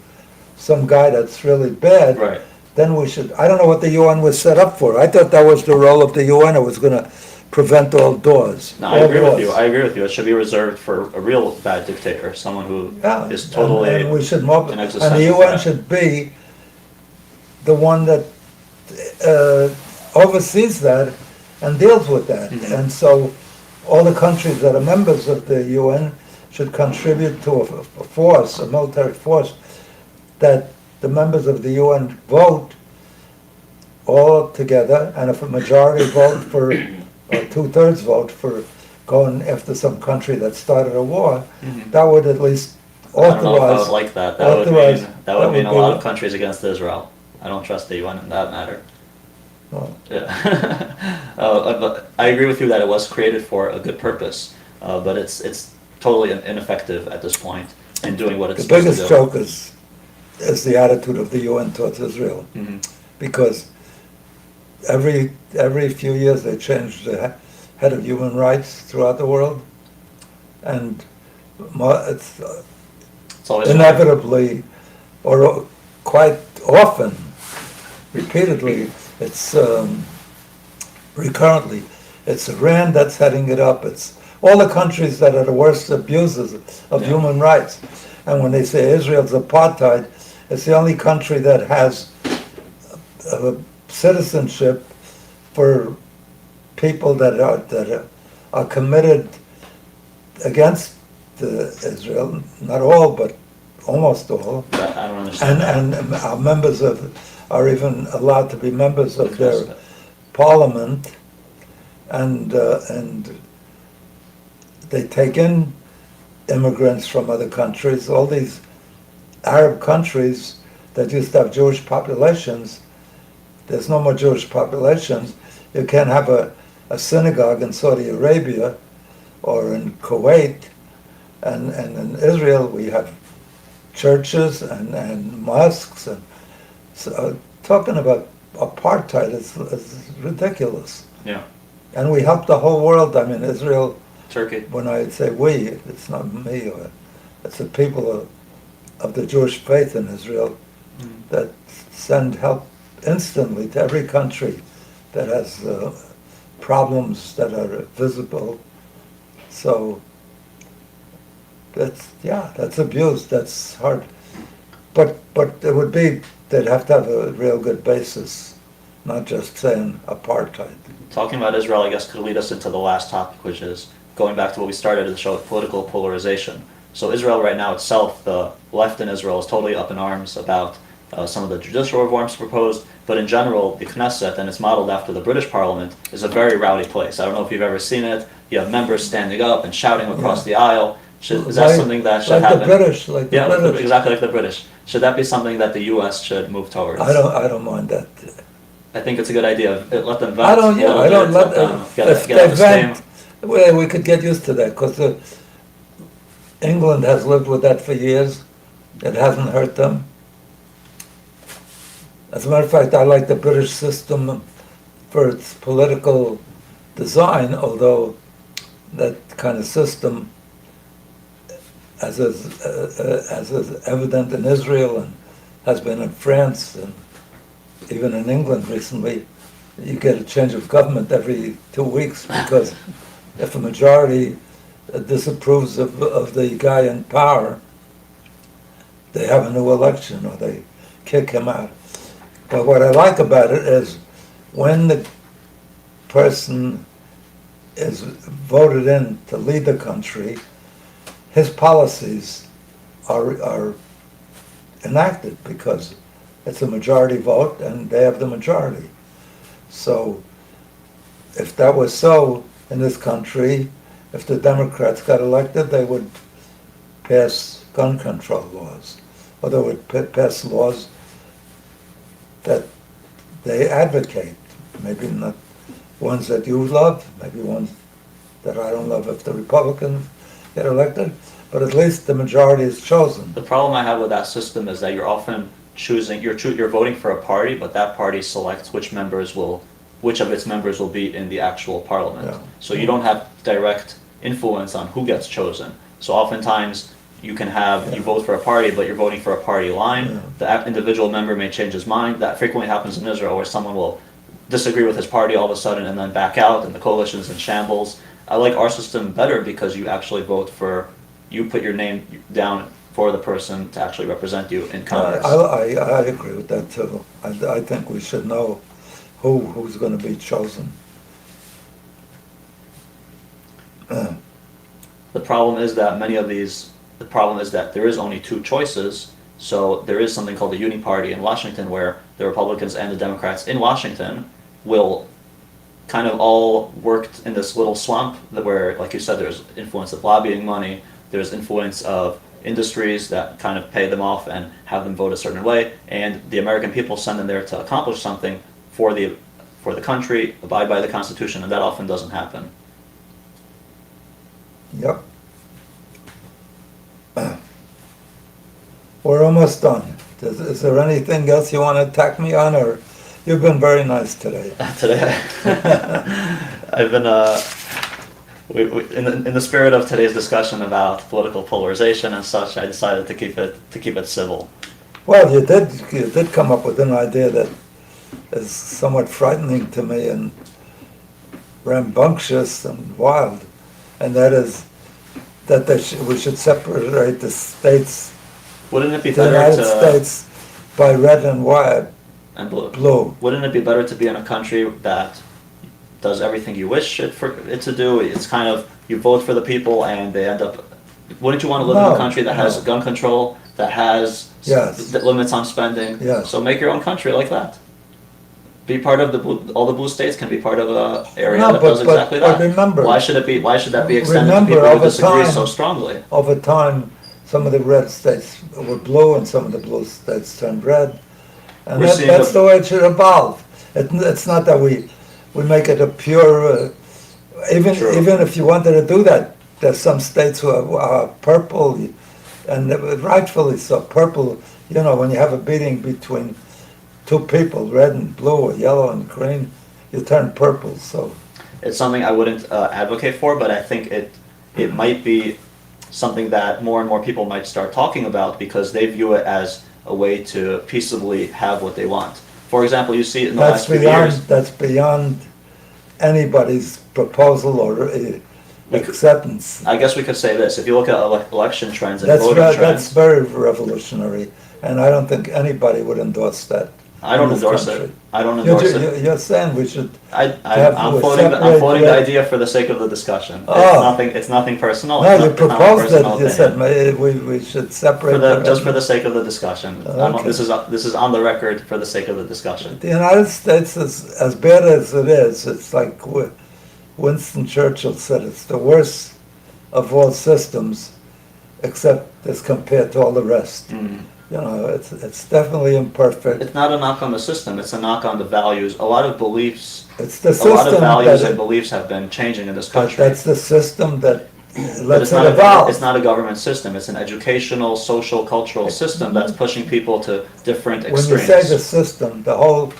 some guy that's really bad. Right. Then we should. I don't know what the UN was set up for. I thought that was the role of the UN. It was going to prevent all wars. No, I agree with you. I agree with you. It should be reserved for a real bad dictator, someone who is totally and we should an and the existential UN threat. should be the one that oversees that and deals with that. And so all the countries that are members of the UN should contribute to a force, a military force, that the members of the UN vote all together, and if a majority vote for, or two-thirds vote for going after some country that started a war, that would at least I don't know if I authorize. would like that. That would mean a be lot what- of countries against Israel. I don't trust the UN in that matter. Well, Yeah. But I agree with you that it was created for a good purpose, but it's totally ineffective at this point in doing what it's The supposed biggest to do. joke is the attitude of the UN towards Israel, because every few years they change the head of human rights throughout the world, and it's It's always inevitably, or quite often, repeatedly, it's recurrently, it's Iran that's heading it up. It's all the countries that are the worst abusers of human rights. And when they say Israel's apartheid, it's the only country that has citizenship for people that are committed against Israel. Not all, but almost all. I don't understand. And are members of, are even allowed to be members of their parliament, and they take in immigrants from other countries. All these Arab countries that used to have Jewish populations, there's no more Jewish populations. You can't have a synagogue in Saudi Arabia or in Kuwait, and in Israel we have churches and mosques, and so, talking about apartheid is ridiculous. Yeah. And we help the whole world. I mean, Israel, Turkey. when I say we, it's not me, it's the people of the Jewish faith in Israel that send help instantly to every country that has problems that are visible. So that's abuse. That's hard. But it would be, they'd have to have a real good basis, not just saying apartheid. Talking about Israel, I guess, could lead us into the last topic, which is going back to what we started the show with, political polarization. So Israel right now itself, the left in Israel is totally up in arms about some of the judicial reforms proposed, but in general, the Knesset, and it's modeled after the British Parliament, is a very rowdy place. I don't know if you've ever seen it. You have members standing up and shouting across the aisle. Is that something that should happen? Like the British, like the British. Exactly like the British. Should that be something that the U.S. should move towards? I don't mind that. I think it's a good idea. Let them vent. I don't let Get they out the steam. vent. Well, we could get used to that because England has lived with that for years. It hasn't hurt them. As a matter of fact, I like the British system for its political design, although that kind of system, as is evident in Israel and has been in France and even in England recently, you get a change of government every 2 weeks because if a majority disapproves of the guy in power, they have a new election or they kick him out. But what I like about it is when the person is voted in to lead the country, his policies are enacted because it's a majority vote and they have the majority. So if that was so in this country, if the Democrats got elected, they would pass gun control laws, or they would pass laws that they advocate. Maybe not ones that you love, maybe ones that I don't love if the Republicans get elected, but at least the majority is chosen. The problem I have with that system is that you're often choosing, you're voting for a party, but that party selects which of its members will be in the actual parliament. Yeah. So you don't have direct influence on who gets chosen. So oftentimes you vote for a party, but you're voting for a party line. Yeah. The individual member may change his mind. That frequently happens in Israel, where someone will disagree with his party all of a sudden and then back out, and the coalition's in shambles. I like our system better because you actually you put your name down for the person to actually represent you in Congress. I agree with that too. I think we should know who's going to be chosen. The problem is that there is only two choices. So there is something called the Yoni Party in Washington, where the Republicans and the Democrats in Washington will kind of all work in this little swamp where, like you said, there's influence of lobbying money, there's influence of industries that kind of pay them off and have them vote a certain way, and the American people send them there to accomplish something for the country, abide by the Constitution, and that often doesn't happen. Yep. We're almost done. Is there anything else you want to attack me on, or you've been very nice today? Today, I've been in the spirit of today's discussion about political polarization and such. I decided to keep it civil. Well, you did come up with an idea that is somewhat frightening to me and rambunctious and wild, and that is that we should separate the states. Wouldn't it be the better United States by red and white and blue? Blue. Wouldn't it be better to be in a country that does everything you wish for it to do? It's kind of, you vote for the people and they end up. Wouldn't you want to live in a country that has gun control, that has limits on spending? Yes. So make your own country like that. Be part of all the blue states can be part of an area that does exactly that. Remember, why should that be extended to people who disagree so strongly? Over time, some of the red states were blue and some of the blue states turned red. And that's the way it should evolve. It's not that we make it a pure, even if you wanted to do that, there's some states who are purple, and rightfully so. Purple, when you have a beating between two people, red and blue or yellow and green, you turn purple. So it's something I wouldn't advocate for, but I think it might be something that more and more people might start talking about because they view it as a way to peaceably have what they want. For example, you see it in the last few years. That's beyond anybody's proposal or acceptance. I guess we could say this. If you look at election trends and voting trends. That's very revolutionary, and I don't think anybody would endorse that. I don't in this endorse country. it. I don't endorse it. You're saying we should I'm we floating the separate idea for the sake of the discussion. Oh. It's nothing personal. No, It's you not my proposed personal that, you said opinion. we should separate Just for the the sake of the discussion. Okay. This is on the record for the sake of the discussion. The United States is as bad as it is. It's like Winston Churchill said, it's the worst of all systems, except as compared to all the rest. Mm. You know, it's definitely imperfect. It's not a knock on the system. It's a knock on the values. A lot of beliefs, It's the a lot of system values that and beliefs have been changing in this but country. that's the system that But lets it's it not evolve. it's not a government system. It's an educational, social, cultural system that's pushing people to different When you extremes. say the system, the whole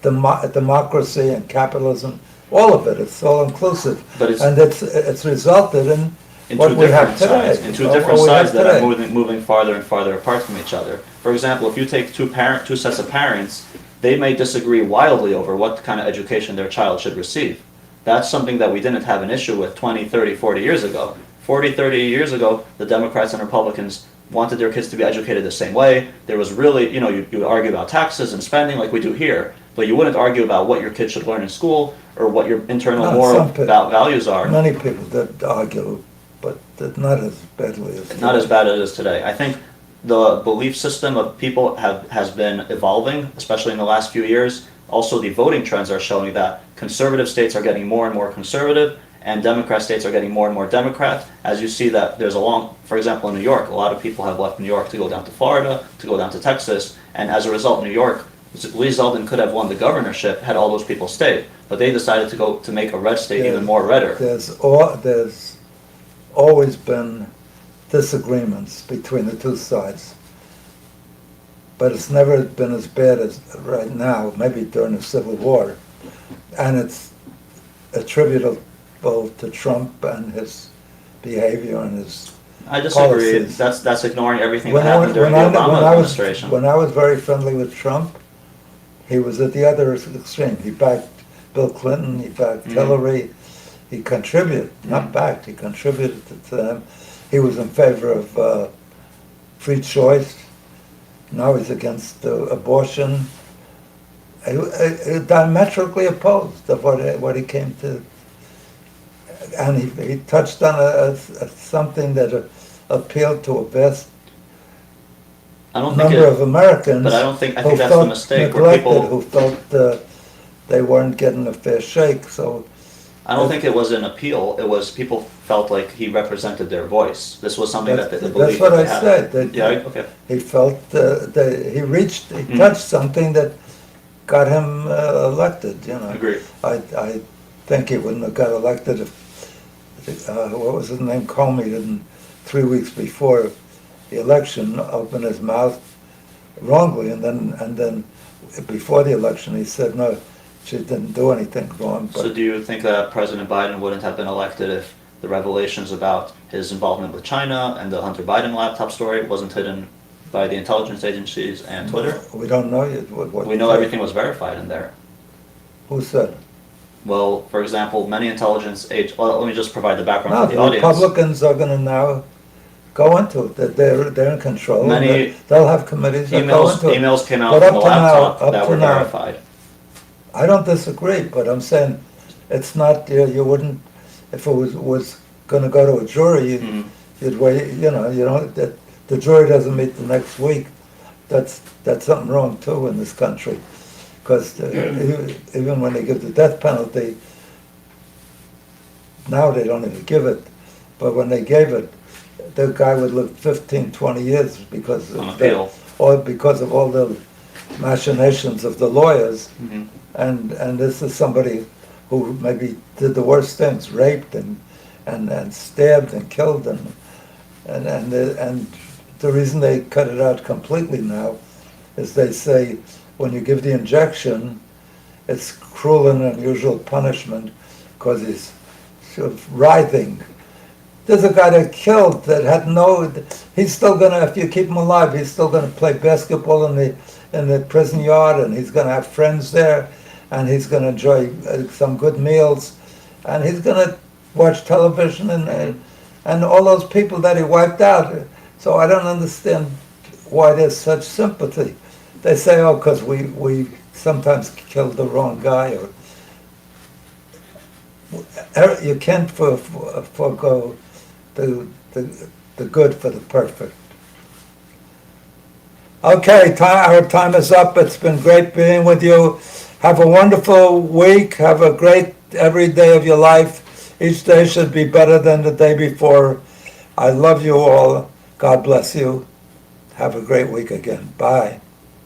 democracy and capitalism, all of it, it's all inclusive. But it's And it's resulted in in what two we have different today. sides, in two What different we have sides that are today. moving farther and farther apart from each other. For example, if you take two sets of parents, they may disagree wildly over what kind of education their child should receive. That's something that we didn't have an issue with 20, 30, 40 years ago. 40, 30 years ago, the Democrats and Republicans wanted their kids to be educated the same way. There was really, you would argue about taxes and spending like we do here, but you wouldn't argue about what your kids should learn in school or what your internal No, moral some people- values are. Many people that argue, but not as badly as Not as bad as it is today. I think the belief system of people has been evolving, especially in the last few years. Also, the voting trends are showing that conservative states are getting more and more conservative, and Democrat states are getting more and more Democrat. As you see that there's for example, in New York, a lot of people have left New York to go down to Florida, to go down to Texas, and as a result, New York, Lee Zeldin could have won the governorship had all those people stayed, but they decided to make a red state even more redder. There's always been disagreements between the two sides, but it's never been as bad as right now, maybe during the Civil War, and it's attributable to Trump and his behavior and his I disagree. policies. That's ignoring everything that happened during the Obama administration. When I was very friendly with Trump, he was at the other extreme. He backed Bill Clinton, he backed Hillary, he contributed, not backed, he contributed to them. He was in favor of free choice. Now he's against abortion. Diametrically opposed of what he came to. And he touched on something that appealed to a vast I don't think number of Americans but I think who that's the felt mistake where neglected, people. who felt they weren't getting a fair shake. So I don't think it was an appeal. It was people felt like he represented their voice. This was something that the belief that's what that I they had. said. That Yeah. Okay. he felt that he touched something that got him elected. Agreed. I think he wouldn't have got elected if what was his name, Comey, didn't 3 weeks before the election open his mouth wrongly, and then before the election he said no, she didn't do anything wrong. But So do you think that President Biden wouldn't have been elected if the revelations about his involvement with China and the Hunter Biden laptop story wasn't hidden by the intelligence agencies and Twitter? we don't know yet what We know everything was verified in there. Who said? Well, for example, many intelligence agents. Well, let me just provide the background No, for the the audience. Republicans are going to now go into it. That they're in control. Many they'll have committees that go into it. Emails came out But from the up to now- laptop up that to were now- verified. I don't disagree, but I'm saying it's not. You wouldn't if it was going to go to a jury. You'd wait. You know that the jury doesn't meet the next week. That's something wrong too in this country, because even when they give the death penalty, now they don't even give it. But when they gave it, the guy would live 15, 20 years because On of appeal. or because of all the machinations of the lawyers. Mhm. And this is somebody who maybe did the worst things, raped and stabbed and killed and the reason they cut it out completely now is they say when you give the injection, it's cruel and unusual punishment because he's sort of writhing. There's a guy that killed that had he's still gonna, if you keep him alive, he's still gonna play basketball in the prison yard, and he's gonna have friends there, and he's gonna enjoy some good meals, and he's gonna watch television and all those people that he wiped out. So I don't understand why there's such sympathy. they say, oh, because we sometimes killed the wrong guy, or you can't forego the good for the perfect. Okay, our time is up. It's been great being with you. Have a wonderful week. Have a great every day of your life. Each day should be better than the day before. I love you all. God bless you. Have a great week again. Bye.